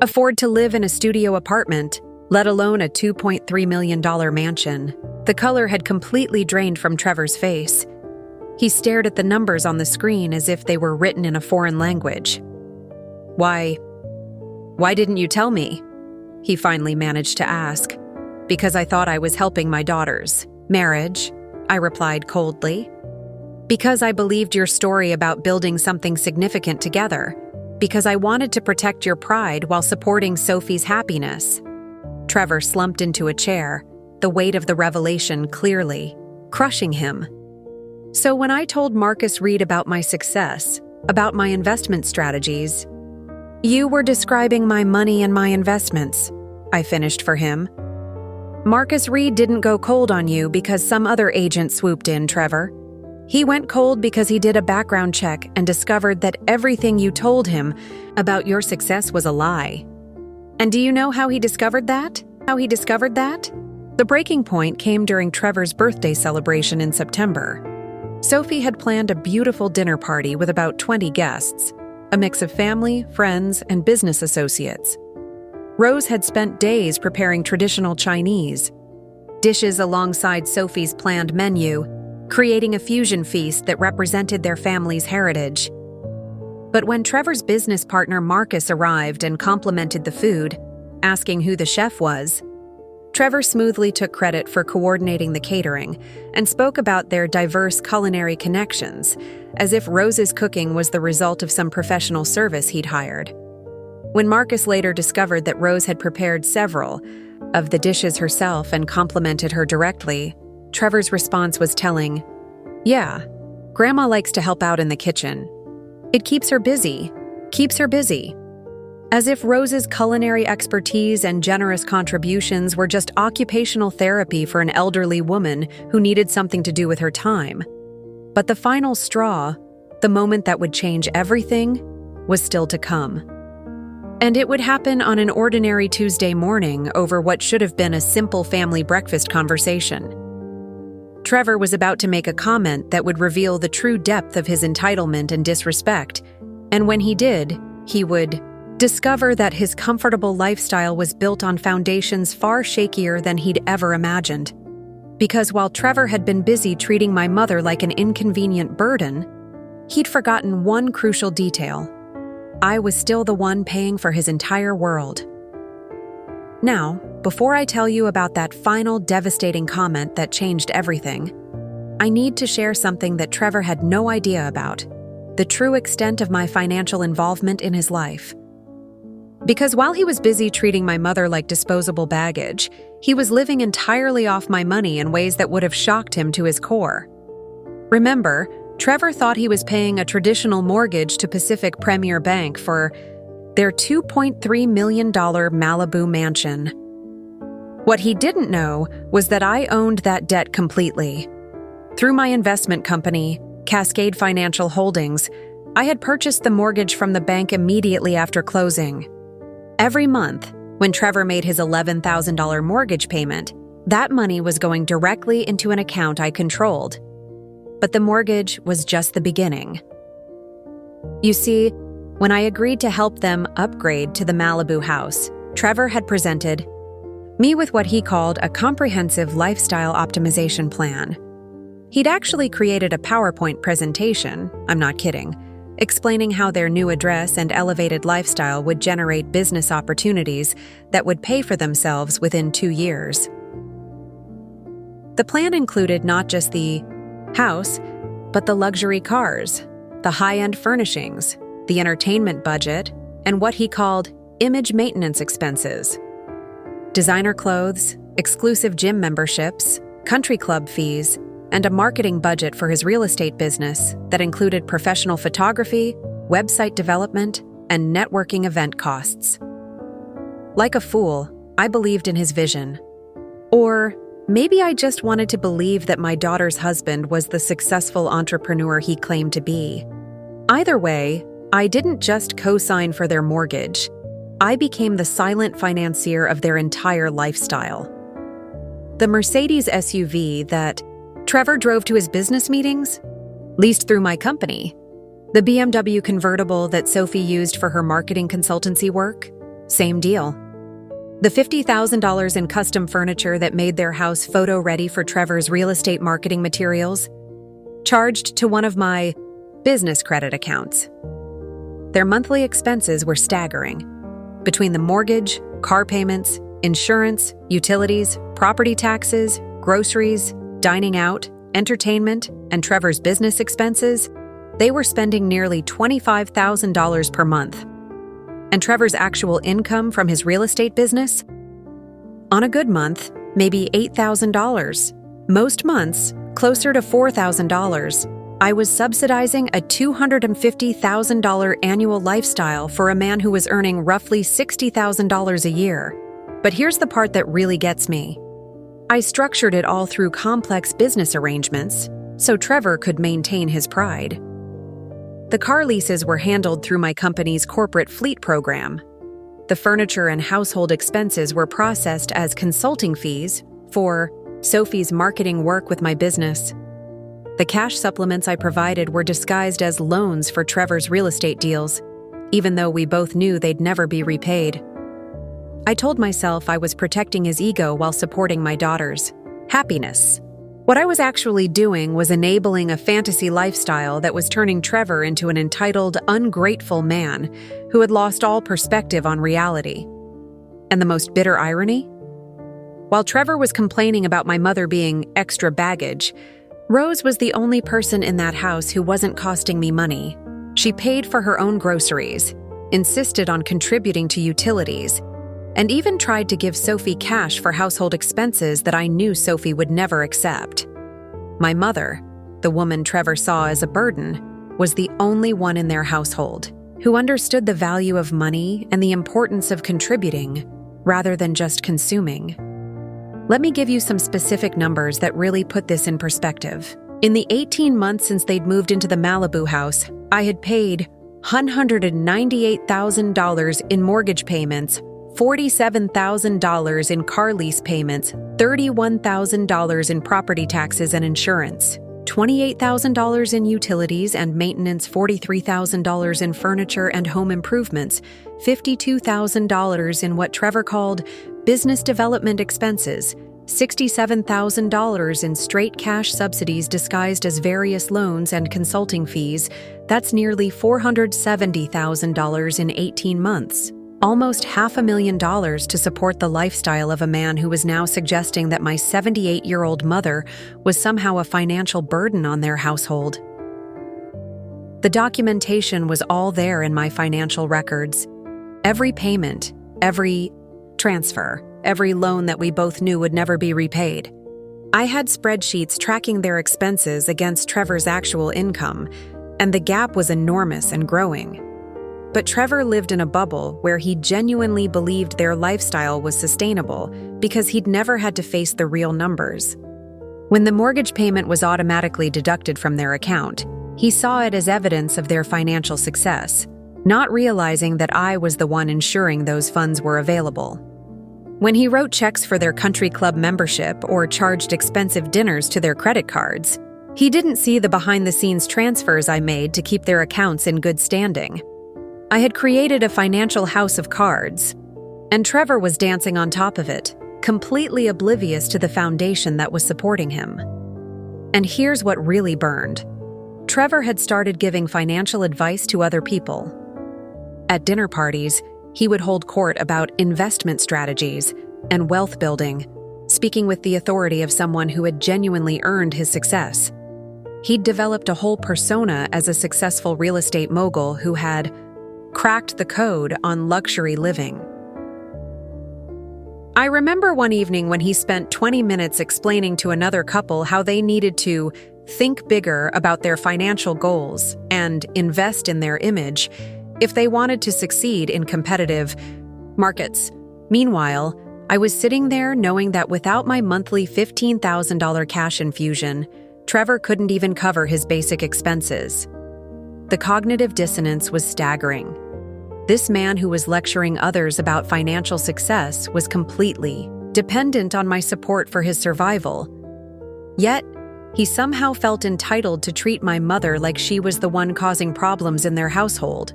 afford to live in a studio apartment, let alone a $2.3 million mansion. The color had completely drained from Trevor's face. He stared at the numbers on the screen as if they were written in a foreign language. Why didn't you tell me?" he finally managed to ask. "Because I thought I was helping my daughter's marriage," I replied coldly. "Because I believed your story about building something significant together. Because I wanted to protect your pride while supporting Sophie's happiness." Trevor slumped into a chair, the weight of the revelation clearly crushing him. "So when I told Marcus Reed about my success, about my investment strategies, you were describing my money and my investments," I finished for him. "Marcus Reed didn't go cold on you because some other agent swooped in, Trevor. He went cold because he did a background check and discovered that everything you told him about your success was a lie. And do you know how he discovered that? The breaking point came during Trevor's birthday celebration in September. Sophie had planned a beautiful dinner party with about 20 guests, a mix of family, friends, and business associates. Rose had spent days preparing traditional Chinese dishes alongside Sophie's planned menu, creating a fusion feast that represented their family's heritage. But when Trevor's business partner Marcus arrived and complimented the food, asking who the chef was, Trevor smoothly took credit for coordinating the catering and spoke about their diverse culinary connections, as if Rose's cooking was the result of some professional service he'd hired. When Marcus later discovered that Rose had prepared several of the dishes herself and complimented her directly, Trevor's response was telling. "Yeah, Grandma likes to help out in the kitchen. It keeps her busy. As if Rose's culinary expertise and generous contributions were just occupational therapy for an elderly woman who needed something to do with her time. But the final straw, the moment that would change everything, was still to come. And it would happen on an ordinary Tuesday morning over what should have been a simple family breakfast conversation. Trevor was about to make a comment that would reveal the true depth of his entitlement and disrespect, and when he did, he would discover that his comfortable lifestyle was built on foundations far shakier than he'd ever imagined. Because while Trevor had been busy treating my mother like an inconvenient burden, he'd forgotten one crucial detail. I was still the one paying for his entire world. Now, before I tell you about that final devastating comment that changed everything, I need to share something that Trevor had no idea about, the true extent of my financial involvement in his life. Because while he was busy treating my mother like disposable baggage, he was living entirely off my money in ways that would have shocked him to his core. Remember, Trevor thought he was paying a traditional mortgage to Pacific Premier Bank for their $2.3 million Malibu mansion. What he didn't know was that I owned that debt completely. Through my investment company, Cascade Financial Holdings, I had purchased the mortgage from the bank immediately after closing. Every month, when Trevor made his $11,000 mortgage payment, that money was going directly into an account I controlled. But the mortgage was just the beginning. You see, when I agreed to help them upgrade to the Malibu house, Trevor had presented me with what he called a comprehensive lifestyle optimization plan. He'd actually created a PowerPoint presentation, I'm not kidding, explaining how their new address and elevated lifestyle would generate business opportunities that would pay for themselves within 2 years. The plan included not just the house, but the luxury cars, the high-end furnishings, the entertainment budget, and what he called image maintenance expenses. Designer clothes, exclusive gym memberships, country club fees, and a marketing budget for his real estate business that included professional photography, website development, and networking event costs. Like a fool, I believed in his vision. Or maybe I just wanted to believe that my daughter's husband was the successful entrepreneur he claimed to be. Either way, I didn't just co-sign for their mortgage. I became the silent financier of their entire lifestyle. The Mercedes SUV that Trevor drove to his business meetings, leased through my company. The BMW convertible that Sophie used for her marketing consultancy work, same deal. The $50,000 in custom furniture that made their house photo-ready for Trevor's real estate marketing materials, charged to one of my business credit accounts. Their monthly expenses were staggering. Between the mortgage, car payments, insurance, utilities, property taxes, groceries, dining out, entertainment, and Trevor's business expenses, they were spending nearly $25,000 per month. And Trevor's actual income from his real estate business? On a good month, maybe $8,000. Most months, closer to $4,000. I was subsidizing a $250,000 annual lifestyle for a man who was earning roughly $60,000 a year. But here's the part that really gets me. I structured it all through complex business arrangements, so Trevor could maintain his pride. The car leases were handled through my company's corporate fleet program. The furniture and household expenses were processed as consulting fees for Sophie's marketing work with my business. The cash supplements I provided were disguised as loans for Trevor's real estate deals, even though we both knew they'd never be repaid. I told myself I was protecting his ego while supporting my daughter's happiness. What I was actually doing was enabling a fantasy lifestyle that was turning Trevor into an entitled, ungrateful man who had lost all perspective on reality. And the most bitter irony? While Trevor was complaining about my mother being extra baggage, Rose was the only person in that house who wasn't costing me money. She paid for her own groceries, insisted on contributing to utilities, and even tried to give Sophie cash for household expenses that I knew Sophie would never accept. My mother, the woman Trevor saw as a burden, was the only one in their household who understood the value of money and the importance of contributing rather than just consuming. Let me give you some specific numbers that really put this in perspective. In the 18 months since they'd moved into the Malibu house, I had paid $198,000 in mortgage payments, $47,000 in car lease payments, $31,000 in property taxes and insurance, $28,000 in utilities and maintenance, $43,000 in furniture and home improvements, $52,000 in what Trevor called business development expenses, $67,000 in straight cash subsidies disguised as various loans and consulting fees. That's nearly $470,000 in 18 months. Almost $500,000 to support the lifestyle of a man who was now suggesting that my 78-year-old mother was somehow a financial burden on their household. The documentation was all there in my financial records. Every payment, every transfer, every loan that we both knew would never be repaid. I had spreadsheets tracking their expenses against Trevor's actual income, and the gap was enormous and growing. But Trevor lived in a bubble where he genuinely believed their lifestyle was sustainable because he'd never had to face the real numbers. When the mortgage payment was automatically deducted from their account, he saw it as evidence of their financial success, not realizing that I was the one ensuring those funds were available. When he wrote checks for their country club membership or charged expensive dinners to their credit cards, he didn't see the behind-the-scenes transfers I made to keep their accounts in good standing. I had created a financial house of cards, and Trevor was dancing on top of it, completely oblivious to the foundation that was supporting him. And here's what really burned. Trevor had started giving financial advice to other people. At dinner parties, he would hold court about investment strategies and wealth building, speaking with the authority of someone who had genuinely earned his success. He'd developed a whole persona as a successful real estate mogul who had cracked the code on luxury living. I remember one evening when he spent 20 minutes explaining to another couple how they needed to think bigger about their financial goals and invest in their image if they wanted to succeed in competitive markets. Meanwhile, I was sitting there knowing that without my monthly $15,000 cash infusion, Trevor couldn't even cover his basic expenses. The cognitive dissonance was staggering. This man who was lecturing others about financial success was completely dependent on my support for his survival. Yet, he somehow felt entitled to treat my mother like she was the one causing problems in their household.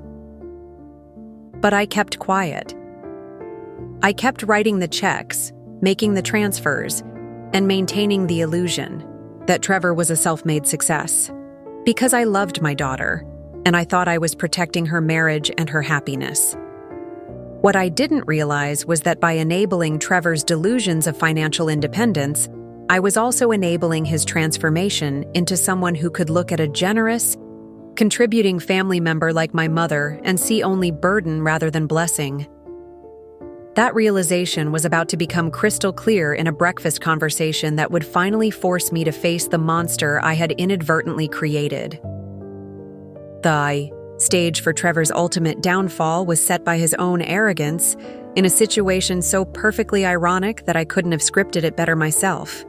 But I kept quiet. I kept writing the checks, making the transfers, and maintaining the illusion that Trevor was a self-made success. Because I loved my daughter, and I thought I was protecting her marriage and her happiness. What I didn't realize was that by enabling Trevor's delusions of financial independence, I was also enabling his transformation into someone who could look at a generous, contributing family member like my mother and see only burden rather than blessing. That realization was about to become crystal clear in a breakfast conversation that would finally force me to face the monster I had inadvertently created. The stage for Trevor's ultimate downfall was set by his own arrogance in a situation so perfectly ironic that I couldn't have scripted it better myself.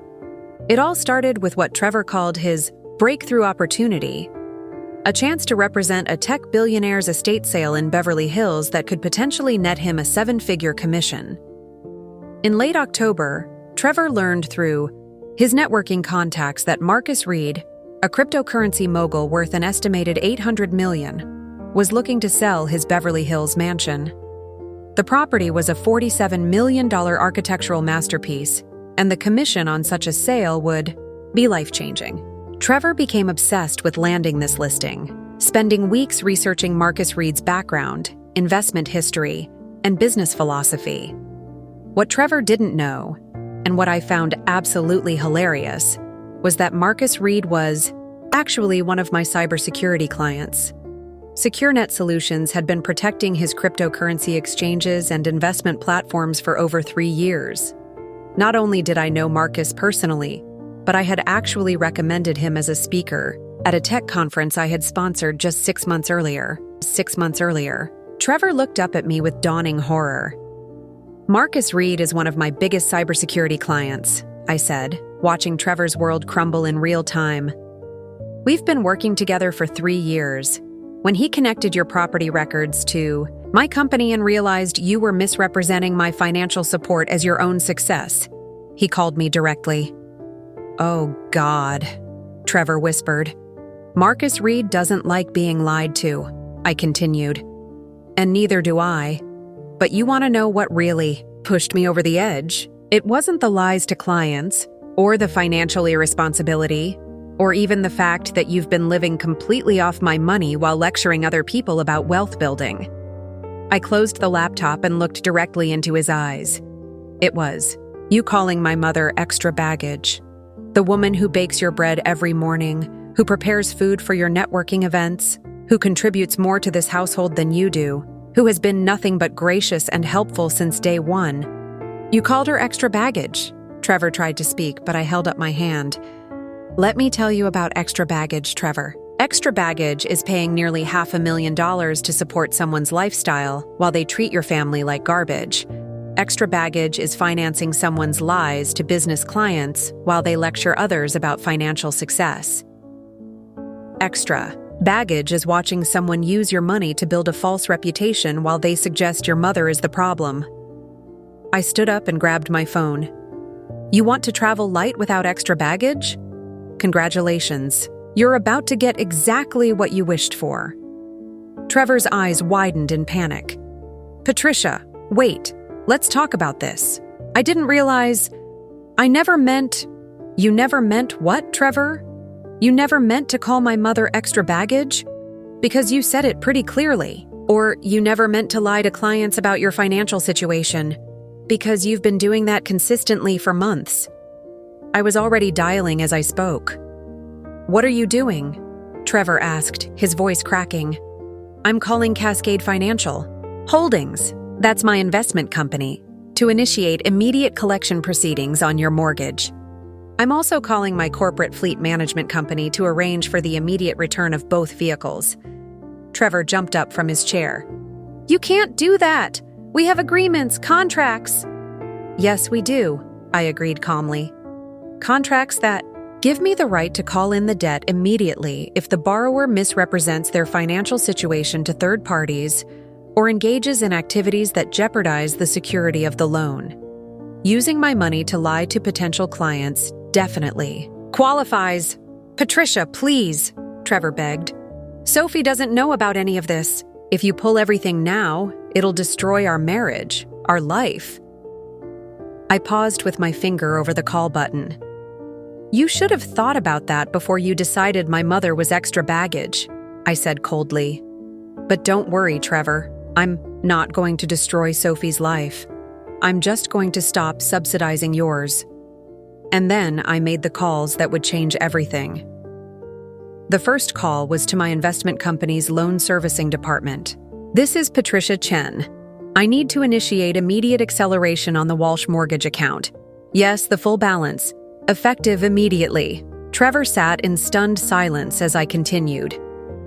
It all started with what Trevor called his breakthrough opportunity, a chance to represent a tech billionaire's estate sale in Beverly Hills that could potentially net him a seven-figure commission. In late October, Trevor learned through his networking contacts that Marcus Reed, a cryptocurrency mogul worth an estimated $800 million, was looking to sell his Beverly Hills mansion. The property was a $47 million architectural masterpiece, and the commission on such a sale would be life-changing. Trevor became obsessed with landing this listing, spending weeks researching Marcus Reed's background, investment history, and business philosophy. What Trevor didn't know, and what I found absolutely hilarious, was that Marcus Reed was actually one of my cybersecurity clients. SecureNet Solutions had been protecting his cryptocurrency exchanges and investment platforms for over 3 years. Not only did I know Marcus personally, but I had actually recommended him as a speaker at a tech conference I had sponsored just 6 months earlier. Trevor looked up at me with dawning horror. Marcus Reed is one of my biggest cybersecurity clients, I said, watching Trevor's world crumble in real time. We've been working together for 3 years. When he connected your property records to my company and realized you were misrepresenting my financial support as your own success, he called me directly. "Oh, God," Trevor whispered. "Marcus Reed doesn't like being lied to," I continued. "And neither do I. But you want to know what really pushed me over the edge? It wasn't the lies to clients, or the financial irresponsibility, or even the fact that you've been living completely off my money while lecturing other people about wealth building." I closed the laptop and looked directly into his eyes. It was you calling my mother extra baggage. The woman who bakes your bread every morning, who prepares food for your networking events, who contributes more to this household than you do, who has been nothing but gracious and helpful since day one. You called her extra baggage. Trevor tried to speak, but I held up my hand. "Let me tell you about extra baggage, Trevor. Extra baggage is paying nearly $500,000 to support someone's lifestyle while they treat your family like garbage. Extra baggage is financing someone's lies to business clients while they lecture others about financial success. Extra baggage is watching someone use your money to build a false reputation while they suggest your mother is the problem. I stood up and grabbed my phone. You want to travel light without extra baggage? Congratulations. You're about to get exactly what you wished for. Trevor's eyes widened in panic. Patricia, wait. Let's talk about this. I didn't realize... You never meant what, Trevor? You never meant to call my mother extra baggage? Because you said it pretty clearly. Or you never meant to lie to clients about your financial situation. Because you've been doing that consistently for months. I was already dialing as I spoke. What are you doing? Trevor asked, his voice cracking. I'm calling Cascade Financial Holdings. That's my investment company, to initiate immediate collection proceedings on your mortgage. I'm also calling my corporate fleet management company to arrange for the immediate return of both vehicles. Trevor jumped up from his chair. You can't do that. We have agreements, contracts. Yes, we do, I agreed calmly. Contracts that give me the right to call in the debt immediately if the borrower misrepresents their financial situation to third parties or engages in activities that jeopardize the security of the loan. Using my money to lie to potential clients definitely qualifies. Patricia, please, Trevor begged. Sophie doesn't know about any of this. If you pull everything now, it'll destroy our marriage, our life. I paused with my finger over the call button. You should have thought about that before you decided my mother was extra baggage, I said coldly. But don't worry, Trevor. I'm not going to destroy Sophie's life. I'm just going to stop subsidizing yours. And then I made the calls that would change everything. The first call was to my investment company's loan servicing department. This is Patricia Chen. I need to initiate immediate acceleration on the Walsh mortgage account. Yes, the full balance. Effective immediately. Trevor sat in stunned silence as I continued.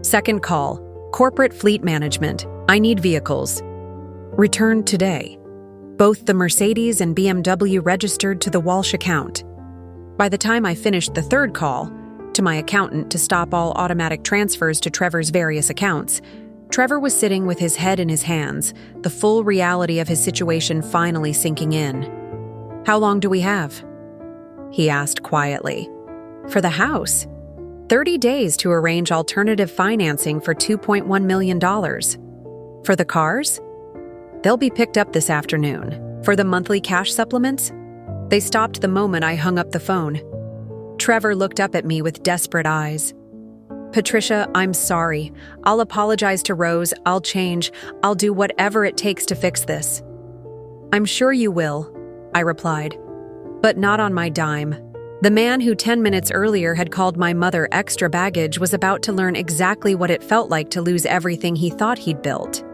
Second call. Corporate fleet management. I need vehicles. Returned today. Both the Mercedes and BMW registered to the Walsh account. By the time I finished the third call, to my accountant to stop all automatic transfers to Trevor's various accounts, Trevor was sitting with his head in his hands, the full reality of his situation finally sinking in. How long do we have? He asked quietly. For the house. 30 days to arrange alternative financing for $2.1 million. For the cars? They'll be picked up this afternoon. For the monthly cash supplements? They stopped the moment I hung up the phone. Trevor looked up at me with desperate eyes. Patricia, I'm sorry. I'll apologize to Rose. I'll change. I'll do whatever it takes to fix this. I'm sure you will, I replied. But not on my dime. The man who 10 minutes earlier had called my mother extra baggage was about to learn exactly what it felt like to lose everything he thought he'd built.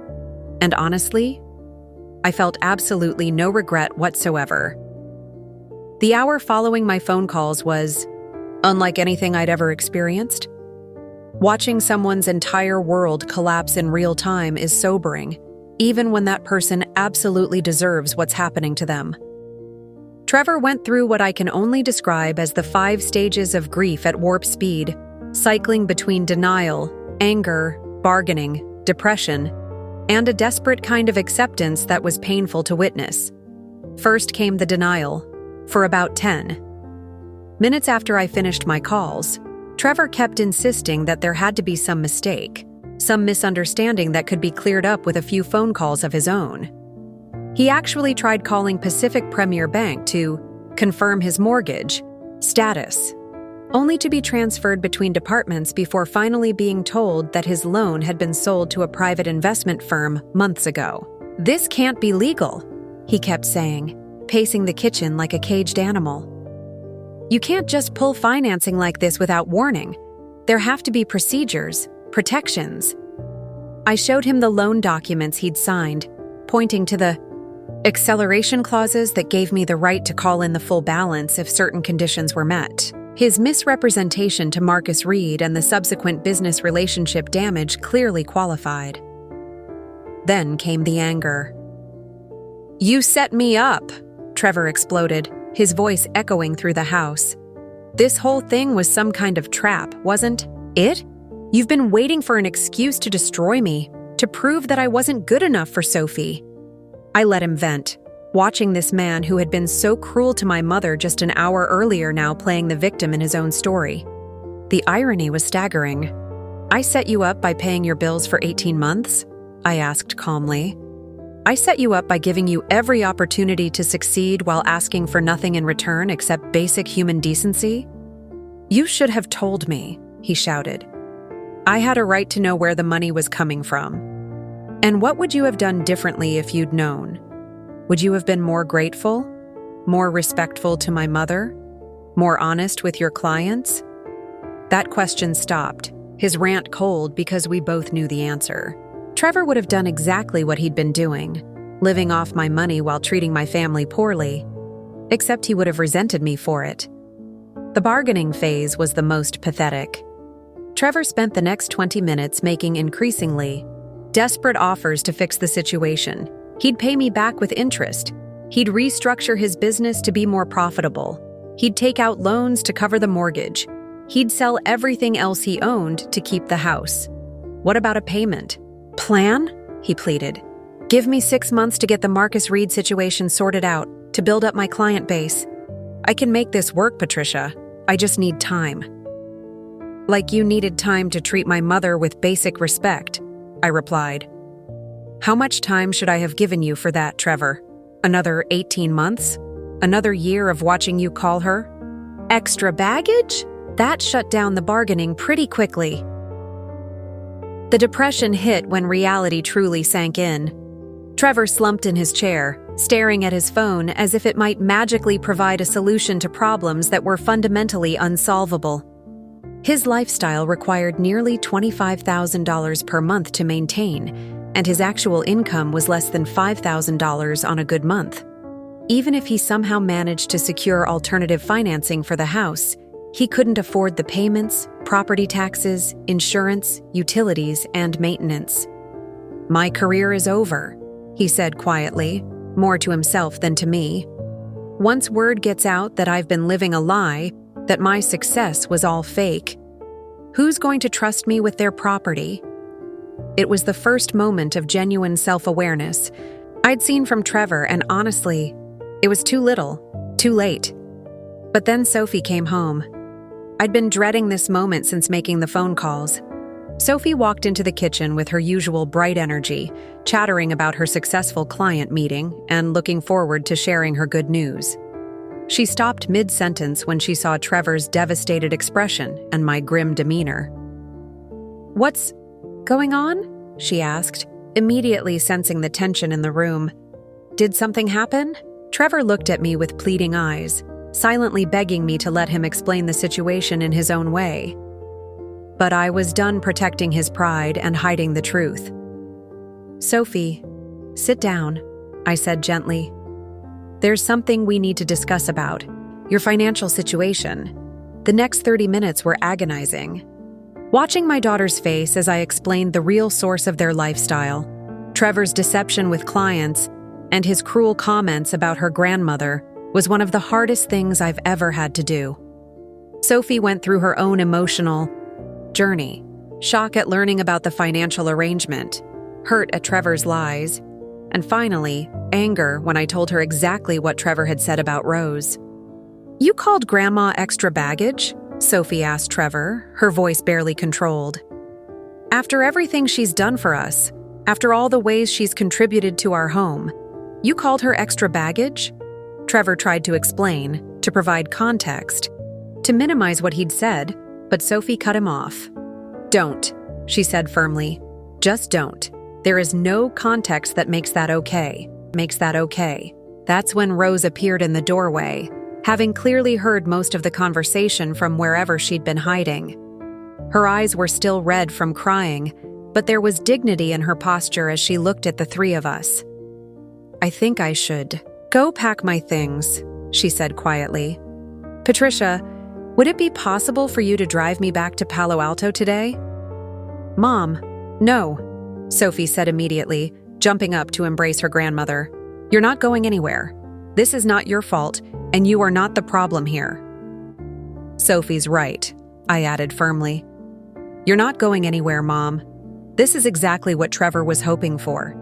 And honestly, I felt absolutely no regret whatsoever. The hour following my phone calls was unlike anything I'd ever experienced. Watching someone's entire world collapse in real time is sobering, even when that person absolutely deserves what's happening to them. Trevor went through what I can only describe as the 5 stages of grief at warp speed, cycling between denial, anger, bargaining, depression, and a desperate kind of acceptance that was painful to witness. First came the denial. For about 10 minutes after I finished my calls, Trevor kept insisting that there had to be some mistake, some misunderstanding that could be cleared up with a few phone calls of his own. He actually tried calling Pacific Premier Bank to confirm his mortgage status, only to be transferred between departments before finally being told that his loan had been sold to a private investment firm months ago. This can't be legal, he kept saying, pacing the kitchen like a caged animal. You can't just pull financing like this without warning. There have to be procedures, protections. I showed him the loan documents he'd signed, pointing to the acceleration clauses that gave me the right to call in the full balance if certain conditions were met. His misrepresentation to Marcus Reed and the subsequent business relationship damage clearly qualified. Then came the anger. "You set me up!" Trevor exploded, his voice echoing through the house. "This whole thing was some kind of trap, wasn't it? You've been waiting for an excuse to destroy me, to prove that I wasn't good enough for Sophie." I let him vent, watching this man who had been so cruel to my mother just an hour earlier now playing the victim in his own story. The irony was staggering. "I set you up by paying your bills for 18 months?" I asked calmly. "I set you up by giving you every opportunity to succeed while asking for nothing in return except basic human decency? You should have told me," he shouted. "I had a right to know where the money was coming from. And what would you have done differently if you'd known? Would you have been more grateful? More respectful to my mother? More honest with your clients?" That question stopped, his rant cold because we both knew the answer. Trevor would have done exactly what he'd been doing, living off my money while treating my family poorly, except he would have resented me for it. The bargaining phase was the most pathetic. Trevor spent the next 20 minutes making increasingly desperate offers to fix the situation. He'd pay me back with interest. He'd restructure his business to be more profitable. He'd take out loans to cover the mortgage. He'd sell everything else he owned to keep the house. What about a payment plan? He pleaded. "Give me 6 months to get the Marcus Reed situation sorted out, to build up my client base. I can make this work, Patricia. I just need time." "Like you needed time to treat my mother with basic respect," I replied. "How much time should I have given you for that, Trevor? Another 18 months? Another year of watching you call her? Extra baggage?" That shut down the bargaining pretty quickly. The depression hit when reality truly sank in. Trevor slumped in his chair, staring at his phone as if it might magically provide a solution to problems that were fundamentally unsolvable. His lifestyle required nearly $25,000 per month to maintain, and his actual income was less than $5,000 on a good month. Even if he somehow managed to secure alternative financing for the house, he couldn't afford the payments, property taxes, insurance, utilities, and maintenance. "My career is over," he said quietly, more to himself than to me. "Once word gets out that I've been living a lie, that my success was all fake, who's going to trust me with their property?" It was the first moment of genuine self-awareness I'd seen from Trevor, and honestly, it was too little, too late. But then Sophie came home. I'd been dreading this moment since making the phone calls. Sophie walked into the kitchen with her usual bright energy, chattering about her successful client meeting and looking forward to sharing her good news. She stopped mid-sentence when she saw Trevor's devastated expression and my grim demeanor. "What's going on?" she asked, immediately sensing the tension in the room. "Did something happen?" Trevor looked at me with pleading eyes, silently begging me to let him explain the situation in his own way. But I was done protecting his pride and hiding the truth. "Sophie, sit down," I said gently. "There's something we need to discuss about your financial situation." The next 30 minutes were agonizing. Watching my daughter's face as I explained the real source of their lifestyle, Trevor's deception with clients, and his cruel comments about her grandmother, was one of the hardest things I've ever had to do. Sophie went through her own emotional journey, shock at learning about the financial arrangement, hurt at Trevor's lies, and finally, anger when I told her exactly what Trevor had said about Rose. "You called Grandma extra baggage?" Sophie asked Trevor, her voice barely controlled. "After everything she's done for us, after all the ways she's contributed to our home, you called her extra baggage?" Trevor tried to explain, to provide context, to minimize what he'd said, but Sophie cut him off. "Don't," she said firmly. "Just don't. There is no context that makes that okay. That's when Rose appeared in the doorway, having clearly heard most of the conversation from wherever she'd been hiding. Her eyes were still red from crying, but there was dignity in her posture as she looked at the three of us. "I think I should go pack my things," she said quietly. "Patricia, Would it be possible for you to drive me back to Palo Alto today? Mom, no, Sophie said immediately, jumping up to embrace her grandmother. You're not going anywhere. This is not your fault, and you are not the problem here. Sophie's right, I added firmly. You're not going anywhere, Mom. This is exactly what Trevor was hoping for,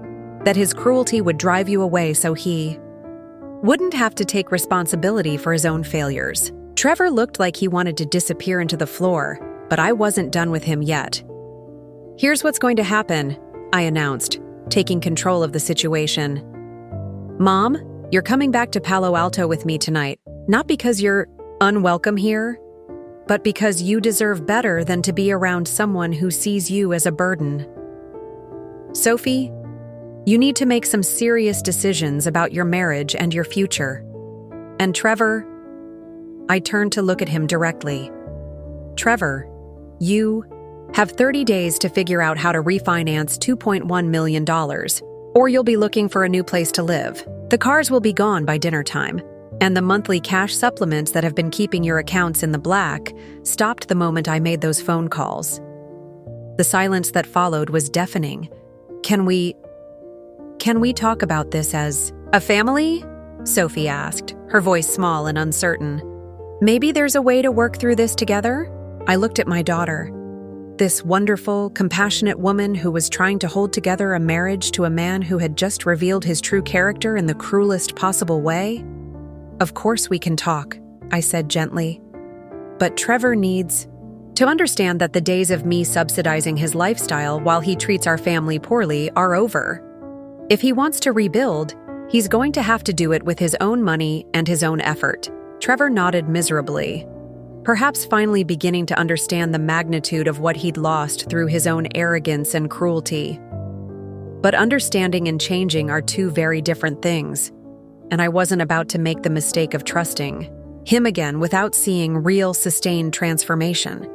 that his cruelty would drive you away so he wouldn't have to take responsibility for his own failures. Trevor looked like he wanted to disappear into the floor, but I wasn't done with him yet. Here's what's going to happen, I announced, taking control of the situation. Mom, you're coming back to Palo Alto with me tonight, not because you're unwelcome here, but because you deserve better than to be around someone who sees you as a burden. Sophie, you need to make some serious decisions about your marriage and your future. And Trevor, I turned to look at him directly. Trevor, you have 30 days to figure out how to refinance $2.1 million, or you'll be looking for a new place to live. The cars will be gone by dinner time, and the monthly cash supplements that have been keeping your accounts in the black stopped the moment I made those phone calls. The silence that followed was deafening. Can we talk about this as a family? Sophie asked, her voice small and uncertain. Maybe there's a way to work through this together? I looked at my daughter, this wonderful, compassionate woman who was trying to hold together a marriage to a man who had just revealed his true character in the cruelest possible way. Of course we can talk, I said gently. But Trevor needs to understand that the days of me subsidizing his lifestyle while he treats our family poorly are over. If he wants to rebuild, he's going to have to do it with his own money and his own effort. Trevor nodded miserably, perhaps finally beginning to understand the magnitude of what he'd lost through his own arrogance and cruelty. But understanding and changing are two very different things, and I wasn't about to make the mistake of trusting him again without seeing real, sustained transformation.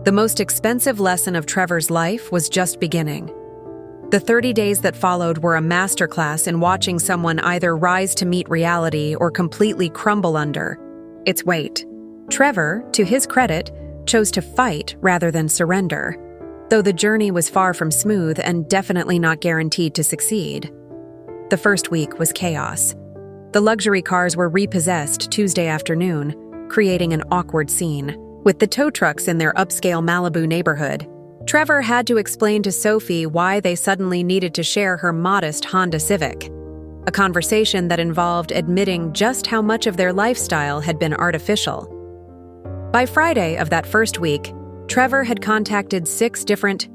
The most expensive lesson of Trevor's life was just beginning. The 30 days that followed were a masterclass in watching someone either rise to meet reality or completely crumble under its weight. Trevor, to his credit, chose to fight rather than surrender, though the journey was far from smooth and definitely not guaranteed to succeed. The first week was chaos. The luxury cars were repossessed Tuesday afternoon, creating an awkward scene. With the tow trucks in their upscale Malibu neighborhood, Trevor had to explain to Sophie why they suddenly needed to share her modest Honda Civic, a conversation that involved admitting just how much of their lifestyle had been artificial. By Friday of that first week, Trevor had contacted 6 different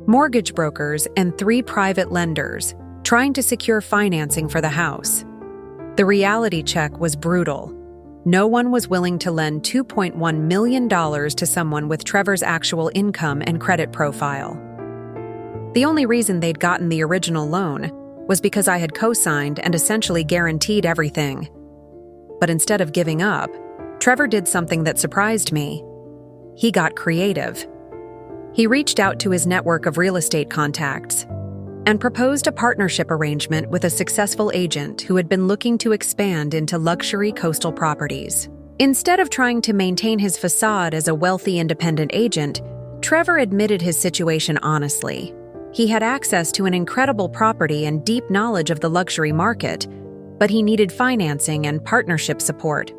mortgage brokers and 3 private lenders, trying to secure financing for the house. The reality check was brutal. No one was willing to lend $2.1 million to someone with Trevor's actual income and credit profile. The only reason they'd gotten the original loan was because I had co-signed and essentially guaranteed everything. But instead of giving up, Trevor did something that surprised me. He got creative. He reached out to his network of real estate contacts and proposed a partnership arrangement with a successful agent who had been looking to expand into luxury coastal properties. Instead of trying to maintain his facade as a wealthy independent agent, Trevor admitted his situation honestly. He had access to an incredible property and deep knowledge of the luxury market, but he needed financing and partnership support.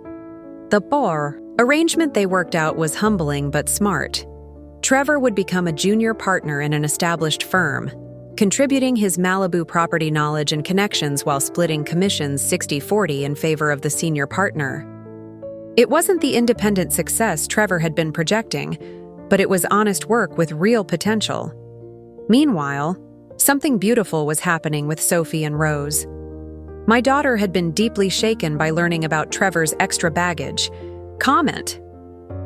The arrangement they worked out was humbling but smart. Trevor would become a junior partner in an established firm, contributing his Malibu property knowledge and connections while splitting commissions 60-40 in favor of the senior partner. It wasn't the independent success Trevor had been projecting, but it was honest work with real potential. Meanwhile, something beautiful was happening with Sophie and Rose. My daughter had been deeply shaken by learning about Trevor's extra baggage, comment.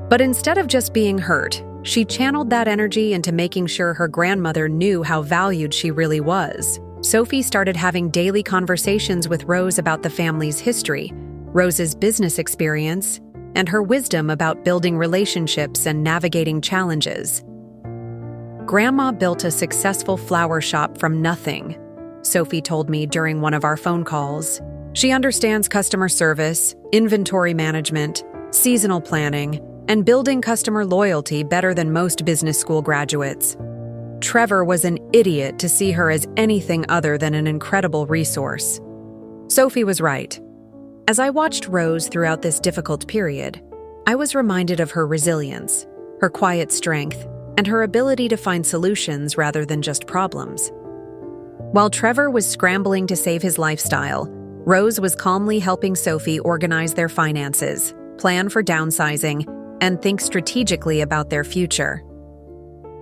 But instead of just being hurt, she channeled that energy into making sure her grandmother knew how valued she really was. Sophie started having daily conversations with Rose about the family's history, Rose's business experience, and her wisdom about building relationships and navigating challenges. Grandma built a successful flower shop from nothing, Sophie told me during one of our phone calls. She understands customer service, inventory management, seasonal planning, and building customer loyalty better than most business school graduates. Trevor was an idiot to see her as anything other than an incredible resource. Sophie was right. As I watched Rose throughout this difficult period, I was reminded of her resilience, her quiet strength, and her ability to find solutions rather than just problems. While Trevor was scrambling to save his lifestyle, Rose was calmly helping Sophie organize their finances, plan for downsizing, and think strategically about their future.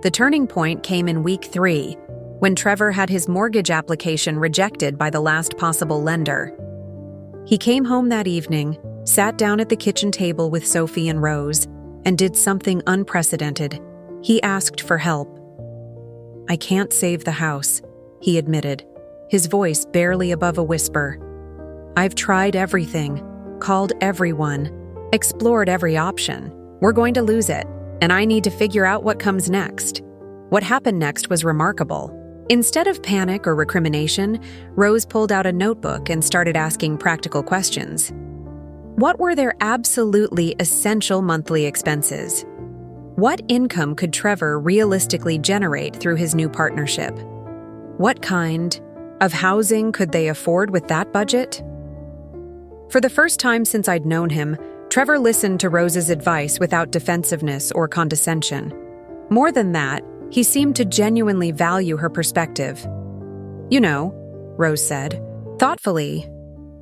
The turning point came in week 3, when Trevor had his mortgage application rejected by the last possible lender. He came home that evening, sat down at the kitchen table with Sophie and Rose, and did something unprecedented. He asked for help. "I can't save the house," he admitted, his voice barely above a whisper. "I've tried everything, called everyone, explored every option. We're going to lose it, and I need to figure out what comes next." What happened next was remarkable. Instead of panic or recrimination, Rose pulled out a notebook and started asking practical questions. What were their absolutely essential monthly expenses? What income could Trevor realistically generate through his new partnership? What kind of housing could they afford with that budget? For the first time since I'd known him, Trevor listened to Rose's advice without defensiveness or condescension. More than that, he seemed to genuinely value her perspective. "You know," Rose said, thoughtfully,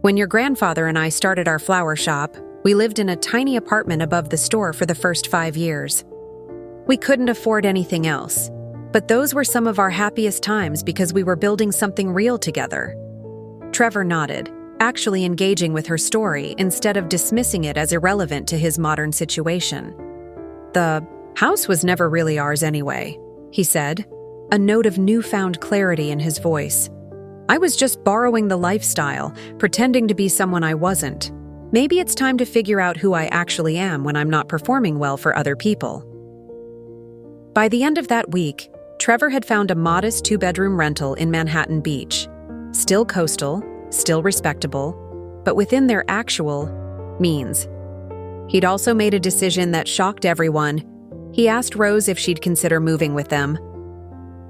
"when your grandfather and I started our flower shop, we lived in a tiny apartment above the store for the first 5 years. We couldn't afford anything else, but those were some of our happiest times because we were building something real together." Trevor nodded, actually engaging with her story instead of dismissing it as irrelevant to his modern situation. "The house was never really ours anyway," he said, a note of newfound clarity in his voice. "I was just borrowing the lifestyle, pretending to be someone I wasn't. Maybe it's time to figure out who I actually am when I'm not performing well for other people." By the end of that week, Trevor had found a modest 2-bedroom rental in Manhattan Beach. Still coastal, still respectable, but within their actual means. He'd also made a decision that shocked everyone. He asked Rose if she'd consider moving with them.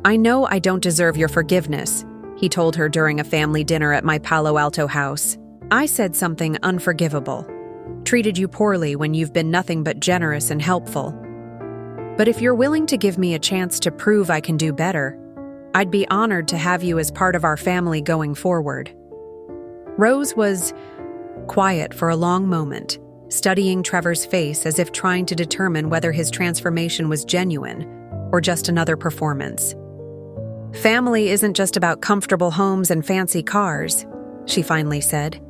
"I know I don't deserve your forgiveness," he told her during a family dinner at my Palo Alto house. "I said something unforgivable. Treated you poorly when you've been nothing but generous and helpful. But if you're willing to give me a chance to prove I can do better, I'd be honored to have you as part of our family going forward." Rose was quiet for a long moment, studying Trevor's face as if trying to determine whether his transformation was genuine or just another performance. "Family isn't just about comfortable homes and fancy cars," she finally said.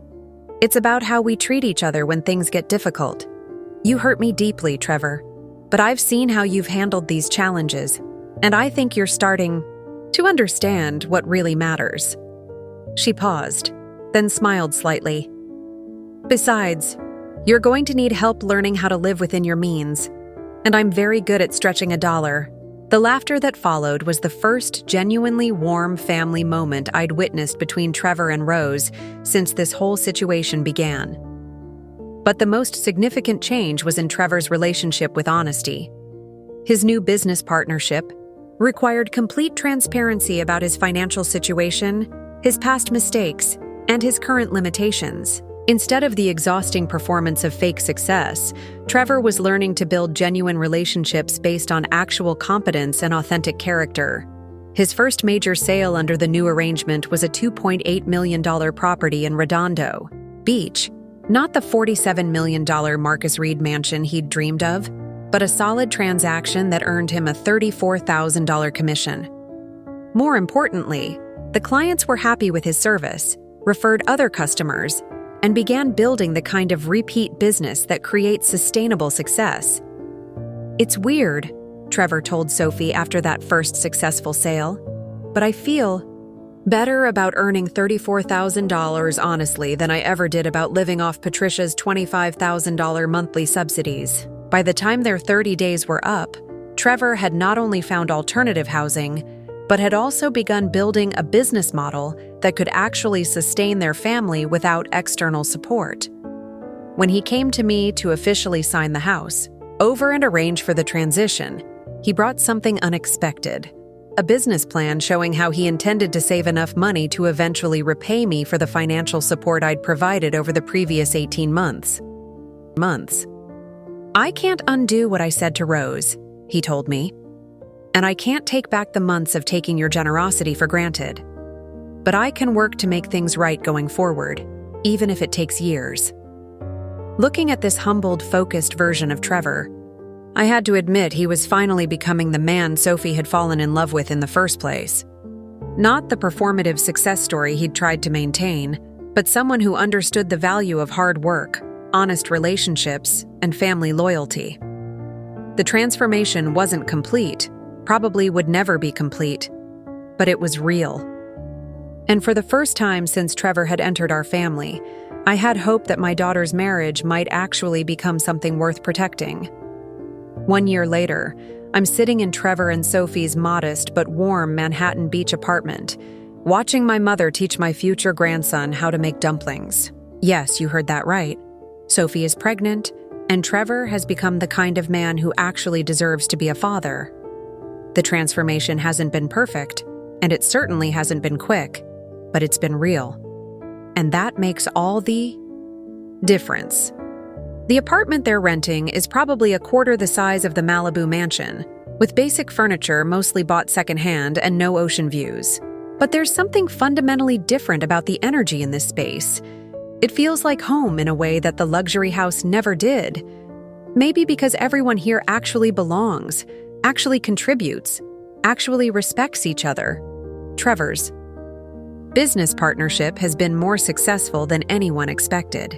"It's about how we treat each other when things get difficult. You hurt me deeply, Trevor, but I've seen how you've handled these challenges, and I think you're starting to understand what really matters." She paused, then smiled slightly. "Besides, you're going to need help learning how to live within your means, and I'm very good at stretching a dollar." The laughter that followed was the first genuinely warm family moment I'd witnessed between Trevor and Rose since this whole situation began. But the most significant change was in Trevor's relationship with honesty. His new business partnership required complete transparency about his financial situation, his past mistakes, and his current limitations. Instead of the exhausting performance of fake success, Trevor was learning to build genuine relationships based on actual competence and authentic character. His first major sale under the new arrangement was a $2.8 million property in Redondo Beach, not the $47 million Marcus Reed mansion he'd dreamed of, but a solid transaction that earned him a $34,000 commission. More importantly, the clients were happy with his service, referred other customers, and began building the kind of repeat business that creates sustainable success. "It's weird," Trevor told Sophie after that first successful sale, "but I feel better about earning $34,000 honestly than I ever did about living off Patricia's $25,000 monthly subsidies." By the time their 30 days were up, Trevor had not only found alternative housing, but had also begun building a business model that could actually sustain their family without external support. When he came to me to officially sign the house, Over and arrange for the transition, he brought something unexpected. A business plan showing how he intended to save enough money to eventually repay me for the financial support I'd provided over the previous 18 months. I can't undo what I said to Rose, he told me. And I can't take back the months of taking your generosity for granted. But I can work to make things right going forward, even if it takes years. Looking at this humbled, focused version of Trevor, I had to admit he was finally becoming the man Sophie had fallen in love with in the first place. Not the performative success story he'd tried to maintain, but someone who understood the value of hard work, honest relationships, and family loyalty. The transformation wasn't complete, probably would never be complete, but it was real. And for the first time since Trevor had entered our family, I had hope that my daughter's marriage might actually become something worth protecting. 1 year later, I'm sitting in Trevor and Sophie's modest but warm Manhattan Beach apartment, watching my mother teach my future grandson how to make dumplings. Yes, you heard that right. Sophie is pregnant, and Trevor has become the kind of man who actually deserves to be a father. The transformation hasn't been perfect, and it certainly hasn't been quick, but it's been real. And that makes all the difference. The apartment they're renting is probably a quarter the size of the Malibu mansion, with basic furniture mostly bought secondhand and no ocean views. But there's something fundamentally different about the energy in this space. It feels like home in a way that the luxury house never did. Maybe because everyone here actually belongs, actually contributes, actually respects each other. Trevor's business partnership has been more successful than anyone expected.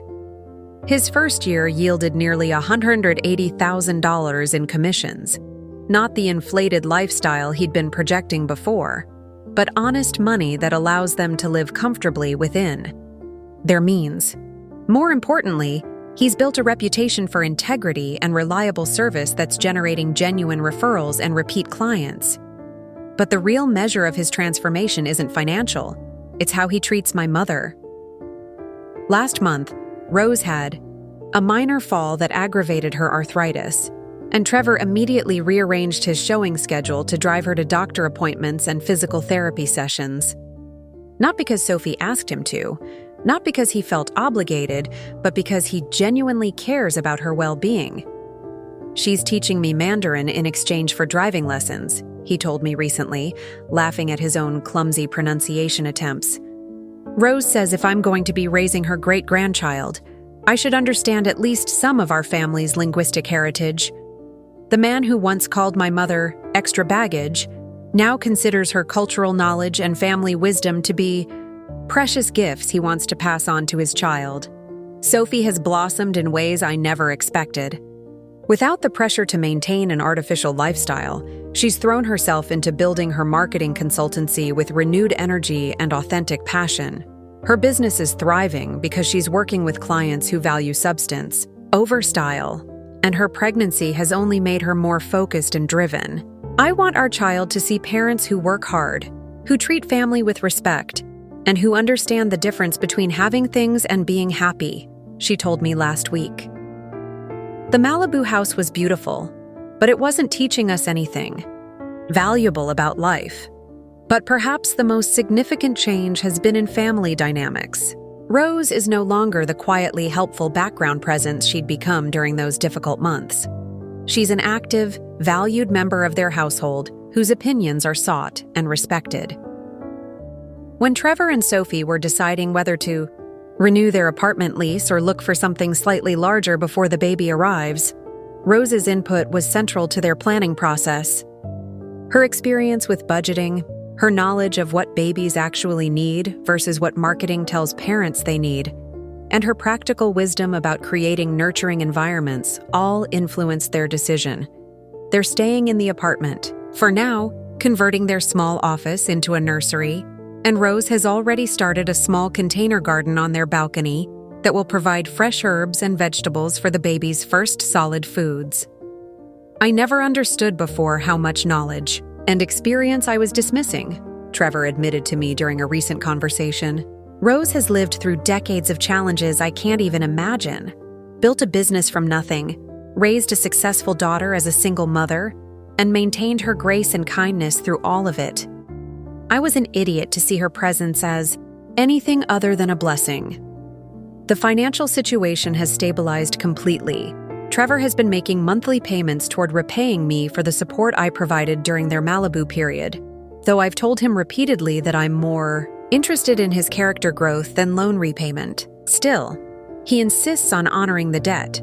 His first year yielded nearly $180,000 in commissions, not the inflated lifestyle he'd been projecting before, but honest money that allows them to live comfortably within their means. More importantly, he's built a reputation for integrity and reliable service that's generating genuine referrals and repeat clients. But the real measure of his transformation isn't financial. It's how he treats my mother. Last month, Rose had a minor fall that aggravated her arthritis, and Trevor immediately rearranged his showing schedule to drive her to doctor appointments and physical therapy sessions. Not because Sophie asked him to, not because he felt obligated, but because he genuinely cares about her well-being. She's teaching me Mandarin in exchange for driving lessons, he told me recently, laughing at his own clumsy pronunciation attempts. Rose says if I'm going to be raising her great-grandchild, I should understand at least some of our family's linguistic heritage. The man who once called my mother extra baggage now considers her cultural knowledge and family wisdom to be precious gifts he wants to pass on to his child. Sophie has blossomed in ways I never expected. Without the pressure to maintain an artificial lifestyle, she's thrown herself into building her marketing consultancy with renewed energy and authentic passion. Her business is thriving because she's working with clients who value substance over style, and her pregnancy has only made her more focused and driven. I want our child to see parents who work hard, who treat family with respect, and who understand the difference between having things and being happy, she told me last week. The Malibu house was beautiful, but it wasn't teaching us anything valuable about life. But perhaps the most significant change has been in family dynamics. Rose is no longer the quietly helpful background presence she'd become during those difficult months. She's an active, valued member of their household whose opinions are sought and respected. When Trevor and Sophie were deciding whether to renew their apartment lease or look for something slightly larger before the baby arrives, Rose's input was central to their planning process. Her experience with budgeting, her knowledge of what babies actually need versus what marketing tells parents they need, and her practical wisdom about creating nurturing environments all influenced their decision. They're staying in the apartment, for now, converting their small office into a nursery, and Rose has already started a small container garden on their balcony that will provide fresh herbs and vegetables for the baby's first solid foods. I never understood before how much knowledge and experience I was dismissing, Trevor admitted to me during a recent conversation. Rose has lived through decades of challenges I can't even imagine, built a business from nothing, raised a successful daughter as a single mother, and maintained her grace and kindness through all of it. I was an idiot to see her presence as anything other than a blessing. The financial situation has stabilized completely. Trevor has been making monthly payments toward repaying me for the support I provided during their Malibu period, though I've told him repeatedly that I'm more interested in his character growth than loan repayment. Still, he insists on honoring the debt,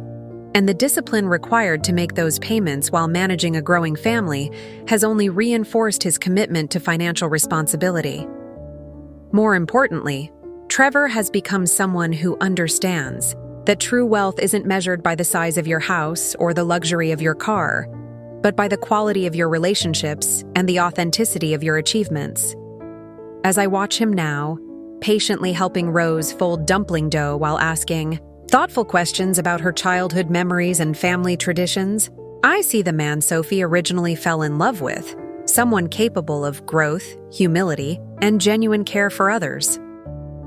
and the discipline required to make those payments while managing a growing family has only reinforced his commitment to financial responsibility. More importantly, Trevor has become someone who understands that true wealth isn't measured by the size of your house or the luxury of your car, but by the quality of your relationships and the authenticity of your achievements. As I watch him now, patiently helping Rose fold dumpling dough while asking thoughtful questions about her childhood memories and family traditions, I see the man Sophie originally fell in love with, someone capable of growth, humility, and genuine care for others.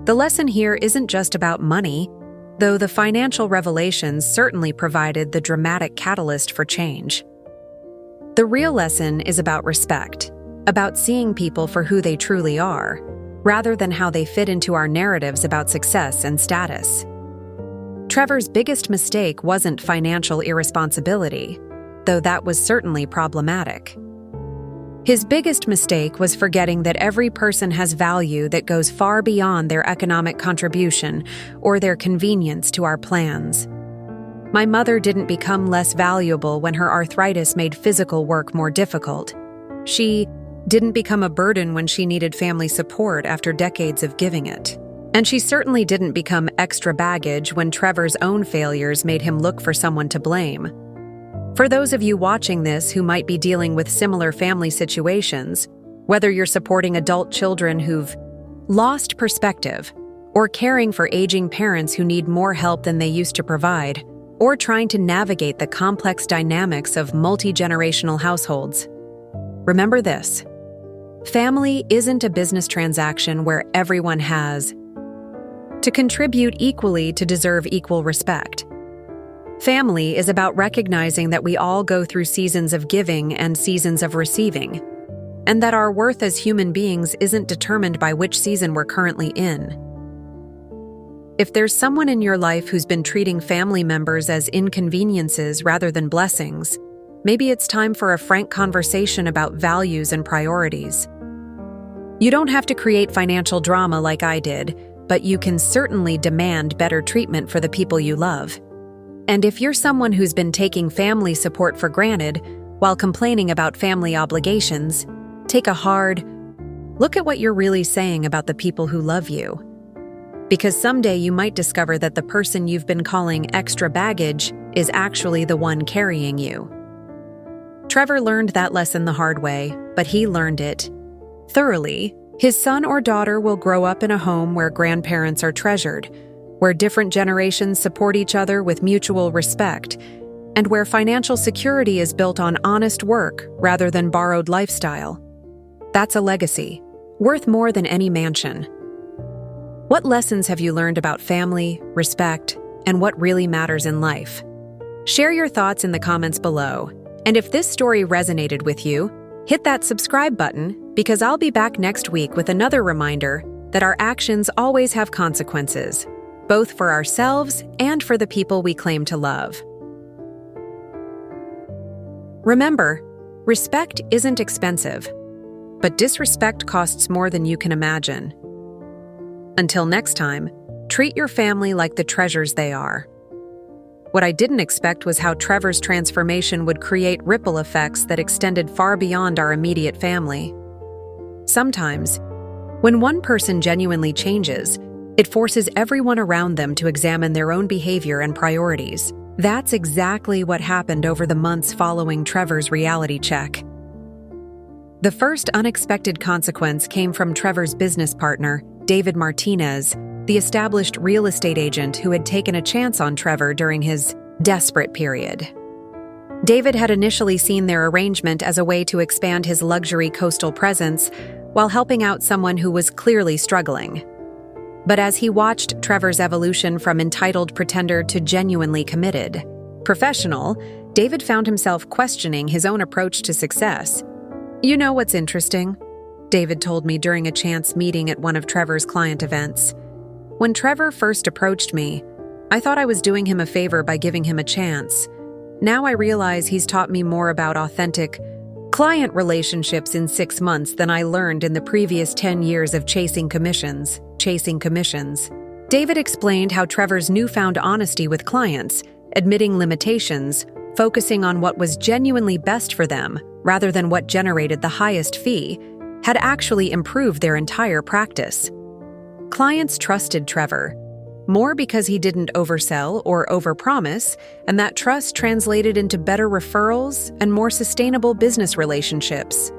The lesson here isn't just about money, though the financial revelations certainly provided the dramatic catalyst for change. The real lesson is about respect, about seeing people for who they truly are, rather than how they fit into our narratives about success and status. Trevor's biggest mistake wasn't financial irresponsibility, though that was certainly problematic. His biggest mistake was forgetting that every person has value that goes far beyond their economic contribution or their convenience to our plans. My mother didn't become less valuable when her arthritis made physical work more difficult. She didn't become a burden when she needed family support after decades of giving it. And she certainly didn't become extra baggage when Trevor's own failures made him look for someone to blame. For those of you watching this who might be dealing with similar family situations, whether you're supporting adult children who've lost perspective, or caring for aging parents who need more help than they used to provide, or trying to navigate the complex dynamics of multi-generational households, remember this: family isn't a business transaction where everyone has to contribute equally to deserve equal respect. Family is about recognizing that we all go through seasons of giving and seasons of receiving, and that our worth as human beings isn't determined by which season we're currently in. If there's someone in your life who's been treating family members as inconveniences rather than blessings, maybe it's time for a frank conversation about values and priorities. You don't have to create financial drama like I did, but you can certainly demand better treatment for the people you love. And if you're someone who's been taking family support for granted while complaining about family obligations, take a hard look at what you're really saying about the people who love you. Because someday you might discover that the person you've been calling extra baggage is actually the one carrying you. Trevor learned that lesson the hard way, but he learned it thoroughly. His son or daughter will grow up in a home where grandparents are treasured, where different generations support each other with mutual respect, and where financial security is built on honest work rather than borrowed lifestyle. That's a legacy, worth more than any mansion. What lessons have you learned about family, respect, and what really matters in life? Share your thoughts in the comments below. And if this story resonated with you, hit that subscribe button, because I'll be back next week with another reminder that our actions always have consequences, both for ourselves and for the people we claim to love. Remember, respect isn't expensive, but disrespect costs more than you can imagine. Until next time, treat your family like the treasures they are. What I didn't expect was how Trevor's transformation would create ripple effects that extended far beyond our immediate family. Sometimes, when one person genuinely changes, it forces everyone around them to examine their own behavior and priorities. That's exactly what happened over the months following Trevor's reality check. The first unexpected consequence came from Trevor's business partner, David Martinez, the established real estate agent who had taken a chance on Trevor during his desperate period. David had initially seen their arrangement as a way to expand his luxury coastal presence while helping out someone who was clearly struggling. But as he watched Trevor's evolution from entitled pretender to genuinely committed professional, David found himself questioning his own approach to success. "You know what's interesting?" David told me during a chance meeting at one of Trevor's client events. "When Trevor first approached me, I thought I was doing him a favor by giving him a chance. Now I realize he's taught me more about authentic client relationships in 6 months than I learned in the previous 10 years of chasing commissions. David explained how Trevor's newfound honesty with clients, admitting limitations, focusing on what was genuinely best for them rather than what generated the highest fee, had actually improved their entire practice. Clients trusted Trevor, more because he didn't oversell or overpromise, and that trust translated into better referrals and more sustainable business relationships.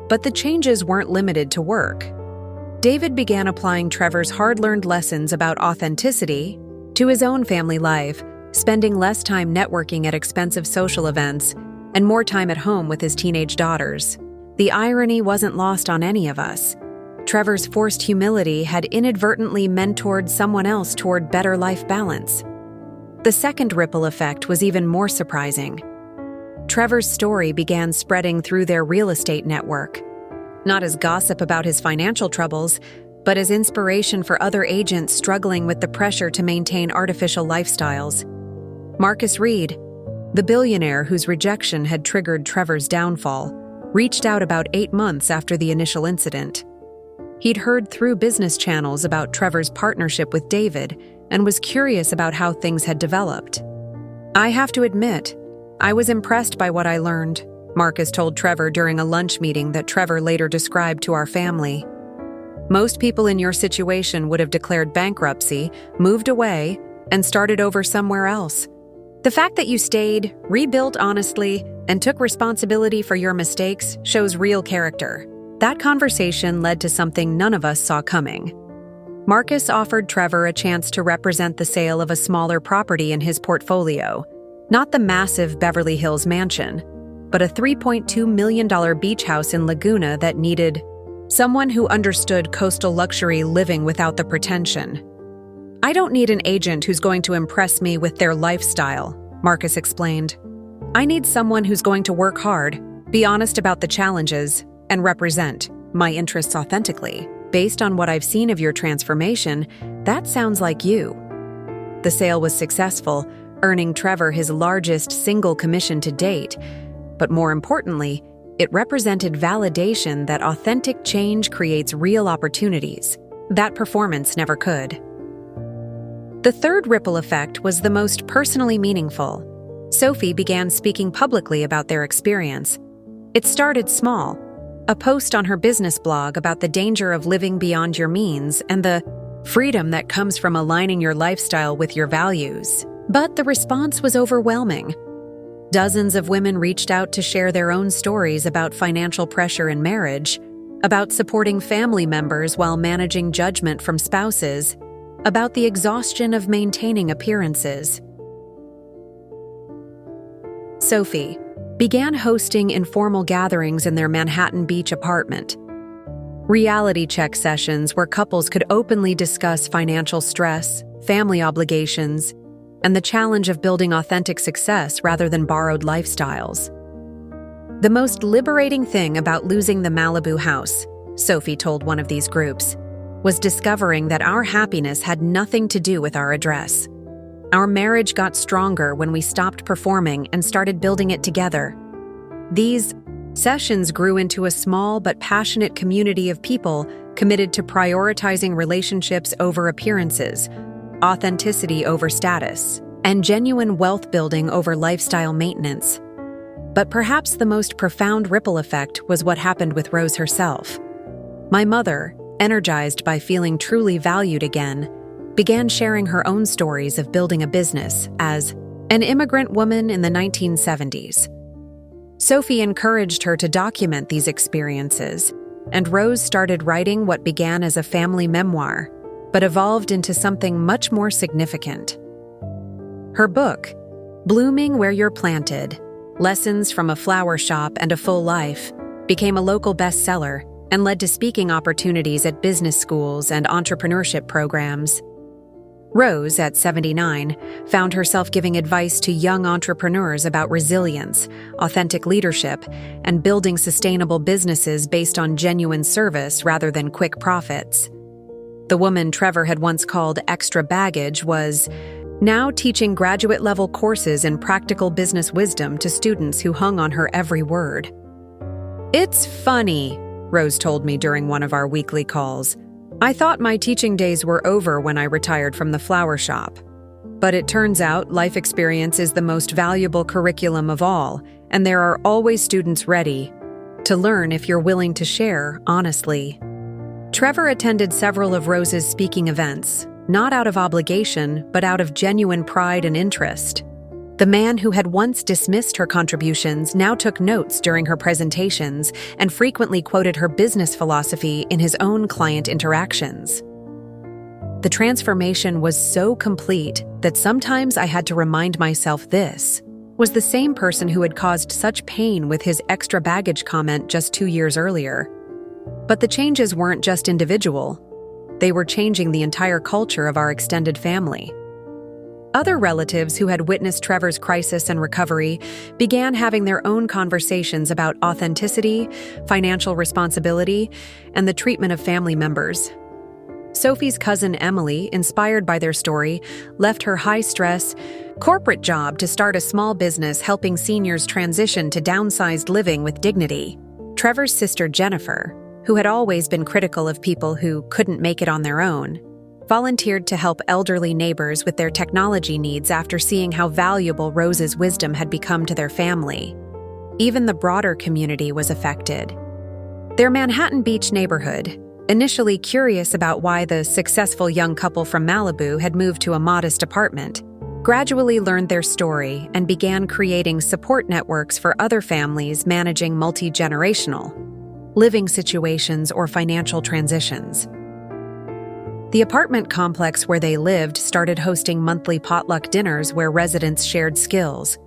But the changes weren't limited to work. David began applying Trevor's hard-learned lessons about authenticity to his own family life, spending less time networking at expensive social events and more time at home with his teenage daughters. The irony wasn't lost on any of us. Trevor's forced humility had inadvertently mentored someone else toward better life balance. The second ripple effect was even more surprising. Trevor's story began spreading through their real estate network, not as gossip about his financial troubles, but as inspiration for other agents struggling with the pressure to maintain artificial lifestyles. Marcus Reed, the billionaire whose rejection had triggered Trevor's downfall, reached out about 8 months after the initial incident. He'd heard through business channels about Trevor's partnership with David and was curious about how things had developed. "I have to admit, I was impressed by what I learned," Marcus told Trevor during a lunch meeting that Trevor later described to our family. "Most people in your situation would have declared bankruptcy, moved away, and started over somewhere else. The fact that you stayed, rebuilt honestly, and took responsibility for your mistakes shows real character." That conversation led to something none of us saw coming. Marcus offered Trevor a chance to represent the sale of a smaller property in his portfolio, not the massive Beverly Hills mansion, but a $3.2 million beach house in Laguna that needed someone who understood coastal luxury living without the pretension. "I don't need an agent who's going to impress me with their lifestyle," Marcus explained. "I need someone who's going to work hard, be honest about the challenges, and represent my interests authentically. Based on what I've seen of your transformation, that sounds like you." The sale was successful, earning Trevor his largest single commission to date, but more importantly, it represented validation that authentic change creates real opportunities. That performance never could. The third ripple effect was the most personally meaningful. Sophie began speaking publicly about their experience. It started small. A post on her business blog about the danger of living beyond your means and the freedom that comes from aligning your lifestyle with your values. But the response was overwhelming. Dozens of women reached out to share their own stories about financial pressure in marriage, about supporting family members while managing judgment from spouses, about the exhaustion of maintaining appearances. Sophie began hosting informal gatherings in their Manhattan Beach apartment. Reality check sessions where couples could openly discuss financial stress, family obligations, and the challenge of building authentic success rather than borrowed lifestyles. "The most liberating thing about losing the Malibu house," Sophie told one of these groups, "was discovering that our happiness had nothing to do with our address. Our marriage got stronger when we stopped performing and started building it together." These sessions grew into a small but passionate community of people committed to prioritizing relationships over appearances, authenticity over status, and genuine wealth building over lifestyle maintenance. But perhaps the most profound ripple effect was what happened with Rose herself. My mother, energized by feeling truly valued again, began sharing her own stories of building a business as an immigrant woman in the 1970s. Sophie encouraged her to document these experiences, and Rose started writing what began as a family memoir, but evolved into something much more significant. Her book, Blooming Where You're Planted: Lessons from a Flower Shop and a Full Life, became a local bestseller and led to speaking opportunities at business schools and entrepreneurship programs. Rose, at 79, found herself giving advice to young entrepreneurs about resilience, authentic leadership, and building sustainable businesses based on genuine service rather than quick profits. The woman Trevor had once called extra baggage was now teaching graduate-level courses in practical business wisdom to students who hung on her every word. "It's funny," Rose told me during one of our weekly calls. "I thought my teaching days were over when I retired from the flower shop. But it turns out life experience is the most valuable curriculum of all, and there are always students ready to learn if you're willing to share honestly." Trevor attended several of Rose's speaking events, not out of obligation, but out of genuine pride and interest. The man who had once dismissed her contributions now took notes during her presentations and frequently quoted her business philosophy in his own client interactions. The transformation was so complete that sometimes I had to remind myself this was the same person who had caused such pain with his extra baggage comment just 2 years earlier. But the changes weren't just individual. They were changing the entire culture of our extended family. Other relatives who had witnessed Trevor's crisis and recovery began having their own conversations about authenticity, financial responsibility, and the treatment of family members. Sophie's cousin Emily, inspired by their story, left her high-stress, corporate job to start a small business helping seniors transition to downsized living with dignity. Trevor's sister Jennifer, who had always been critical of people who couldn't make it on their own, volunteered to help elderly neighbors with their technology needs after seeing how valuable Rose's wisdom had become to their family. Even the broader community was affected. Their Manhattan Beach neighborhood, initially curious about why the successful young couple from Malibu had moved to a modest apartment, gradually learned their story and began creating support networks for other families managing multi-generational living situations or financial transitions. The apartment complex where they lived started hosting monthly potluck dinners where residents shared skills,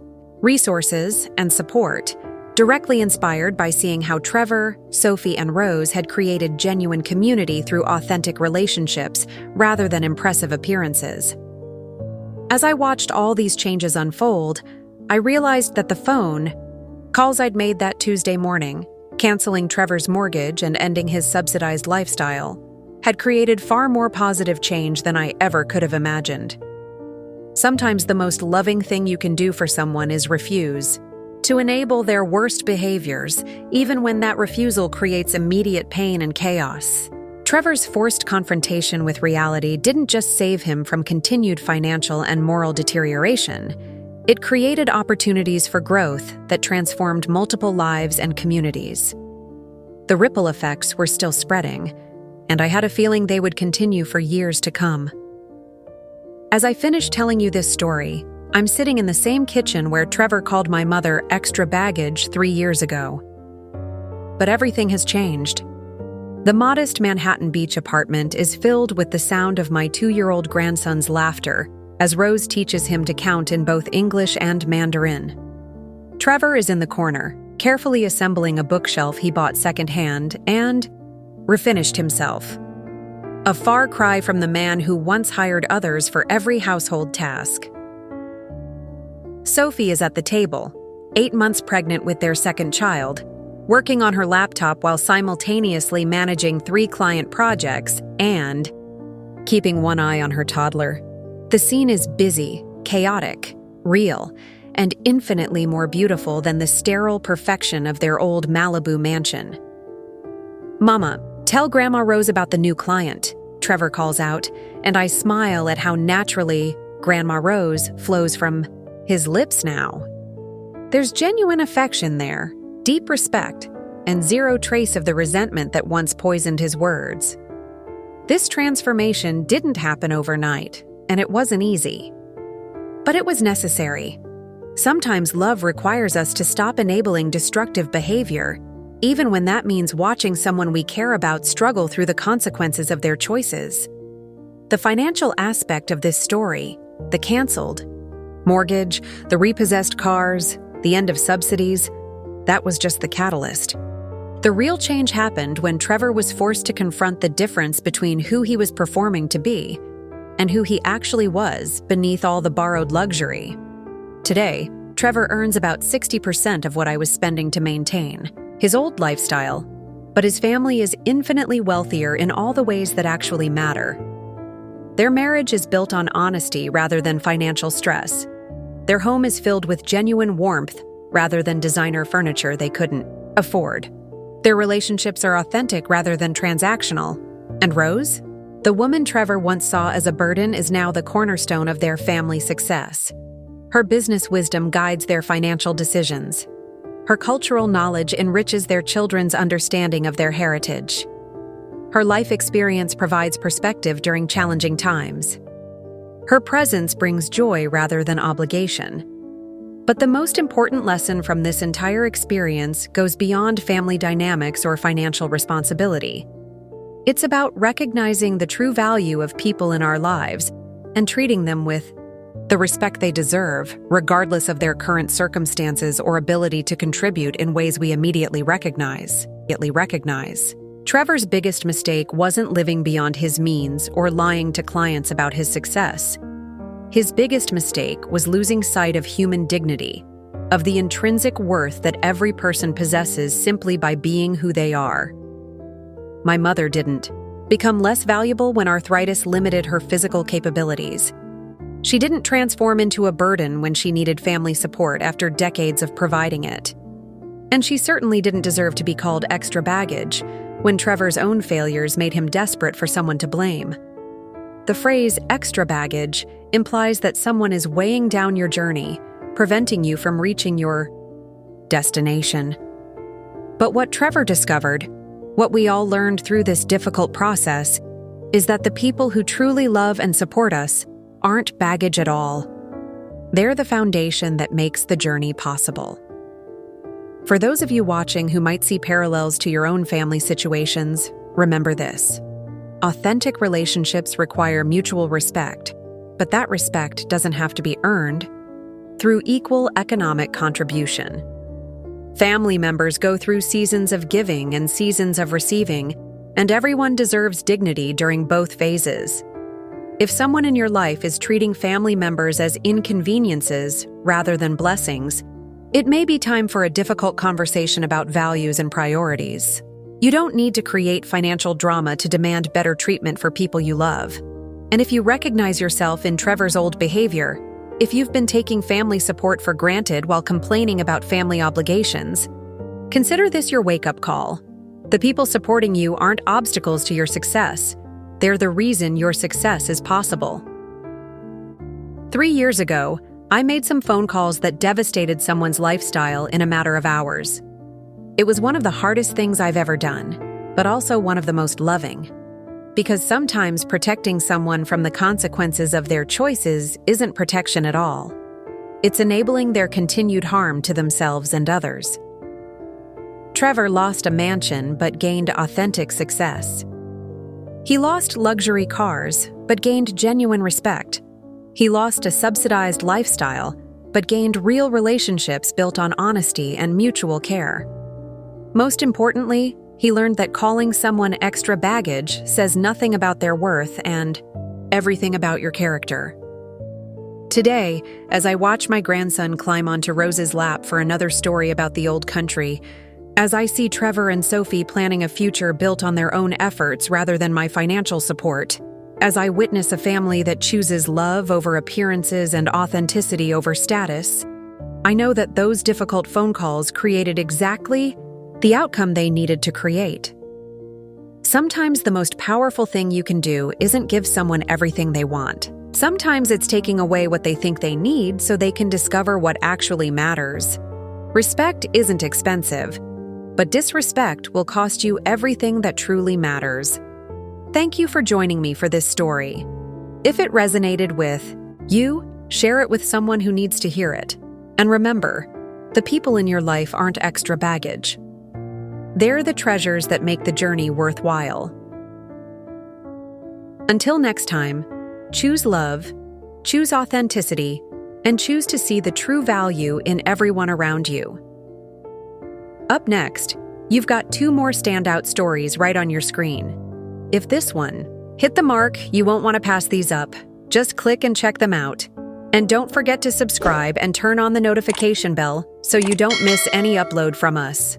resources, and support, directly inspired by seeing how Trevor, Sophie, and Rose had created genuine community through authentic relationships rather than impressive appearances. As I watched all these changes unfold, I realized that the phone calls I'd made that Tuesday morning, canceling Trevor's mortgage and ending his subsidized lifestyle, had created far more positive change than I ever could have imagined. Sometimes the most loving thing you can do for someone is refuse, to enable their worst behaviors, even when that refusal creates immediate pain and chaos. Trevor's forced confrontation with reality didn't just save him from continued financial and moral deterioration, it created opportunities for growth that transformed multiple lives and communities. The ripple effects were still spreading, and I had a feeling they would continue for years to come. As I finish telling you this story, I'm sitting in the same kitchen where Trevor called my mother extra baggage 3 years ago. But everything has changed. The modest Manhattan Beach apartment is filled with the sound of my 2-year-old grandson's laughter as Rose teaches him to count in both English and Mandarin. Trevor is in the corner, carefully assembling a bookshelf he bought secondhand and refinished himself. A far cry from the man who once hired others for every household task. Sophie is at the table, 8 months pregnant with their second child, working on her laptop while simultaneously managing 3 client projects and keeping one eye on her toddler. The scene is busy, chaotic, real, and infinitely more beautiful than the sterile perfection of their old Malibu mansion. "Mama, tell Grandma Rose about the new client," Trevor calls out, and I smile at how naturally Grandma Rose flows from his lips now. There's genuine affection there, deep respect, and zero trace of the resentment that once poisoned his words. This transformation didn't happen overnight, and it wasn't easy. But it was necessary. Sometimes love requires us to stop enabling destructive behavior, even when that means watching someone we care about struggle through the consequences of their choices. The financial aspect of this story, the canceled mortgage, the repossessed cars, the end of subsidies, that was just the catalyst. The real change happened when Trevor was forced to confront the difference between who he was performing to be and who he actually was beneath all the borrowed luxury. Today, Trevor earns about 60% of what I was spending to maintain his old lifestyle, but his family is infinitely wealthier in all the ways that actually matter. Their marriage is built on honesty rather than financial stress. Their home is filled with genuine warmth rather than designer furniture they couldn't afford. Their relationships are authentic rather than transactional. And Rose? The woman Trevor once saw as a burden is now the cornerstone of their family success. Her business wisdom guides their financial decisions. Her cultural knowledge enriches their children's understanding of their heritage. Her life experience provides perspective during challenging times. Her presence brings joy rather than obligation. But the most important lesson from this entire experience goes beyond family dynamics or financial responsibility. It's about recognizing the true value of people in our lives and treating them with the respect they deserve, regardless of their current circumstances or ability to contribute in ways we immediately recognize. Trevor's biggest mistake wasn't living beyond his means or lying to clients about his success. His biggest mistake was losing sight of human dignity, of the intrinsic worth that every person possesses simply by being who they are. My mother didn't become less valuable when arthritis limited her physical capabilities. She didn't transform into a burden when she needed family support after decades of providing it. And she certainly didn't deserve to be called extra baggage when Trevor's own failures made him desperate for someone to blame. The phrase extra baggage implies that someone is weighing down your journey, preventing you from reaching your destination. But what Trevor discovered, what we all learned through this difficult process, is that the people who truly love and support us aren't baggage at all. They're the foundation that makes the journey possible. For those of you watching who might see parallels to your own family situations, remember this. Authentic relationships require mutual respect, but that respect doesn't have to be earned through equal economic contribution. Family members go through seasons of giving and seasons of receiving, and everyone deserves dignity during both phases. If someone in your life is treating family members as inconveniences rather than blessings, it may be time for a difficult conversation about values and priorities. You don't need to create financial drama to demand better treatment for people you love. And if you recognize yourself in Trevor's old behavior, if you've been taking family support for granted while complaining about family obligations, consider this your wake-up call. The people supporting you aren't obstacles to your success. They're the reason your success is possible. 3 years ago, I made some phone calls that devastated someone's lifestyle in a matter of hours. It was one of the hardest things I've ever done, but also one of the most loving. Because sometimes protecting someone from the consequences of their choices isn't protection at all. It's enabling their continued harm to themselves and others. Trevor lost a mansion but gained authentic success. He lost luxury cars but gained genuine respect. He lost a subsidized lifestyle, but gained real relationships built on honesty and mutual care. Most importantly, he learned that calling someone extra baggage says nothing about their worth and everything about your character. Today, as I watch my grandson climb onto Rose's lap for another story about the old country, as I see Trevor and Sophie planning a future built on their own efforts rather than my financial support, as I witness a family that chooses love over appearances and authenticity over status, I know that those difficult phone calls created exactly the outcome they needed to create. Sometimes the most powerful thing you can do isn't give someone everything they want. Sometimes it's taking away what they think they need so they can discover what actually matters. Respect isn't expensive, but disrespect will cost you everything that truly matters. Thank you for joining me for this story. If it resonated with you, share it with someone who needs to hear it. And remember, the people in your life aren't extra baggage. They're the treasures that make the journey worthwhile. Until next time, choose love, choose authenticity, and choose to see the true value in everyone around you. Up next, you've got 2 more standout stories right on your screen. If this one hit the mark, you won't want to pass these up. Just click and check them out. And don't forget to subscribe and turn on the notification bell so you don't miss any upload from us.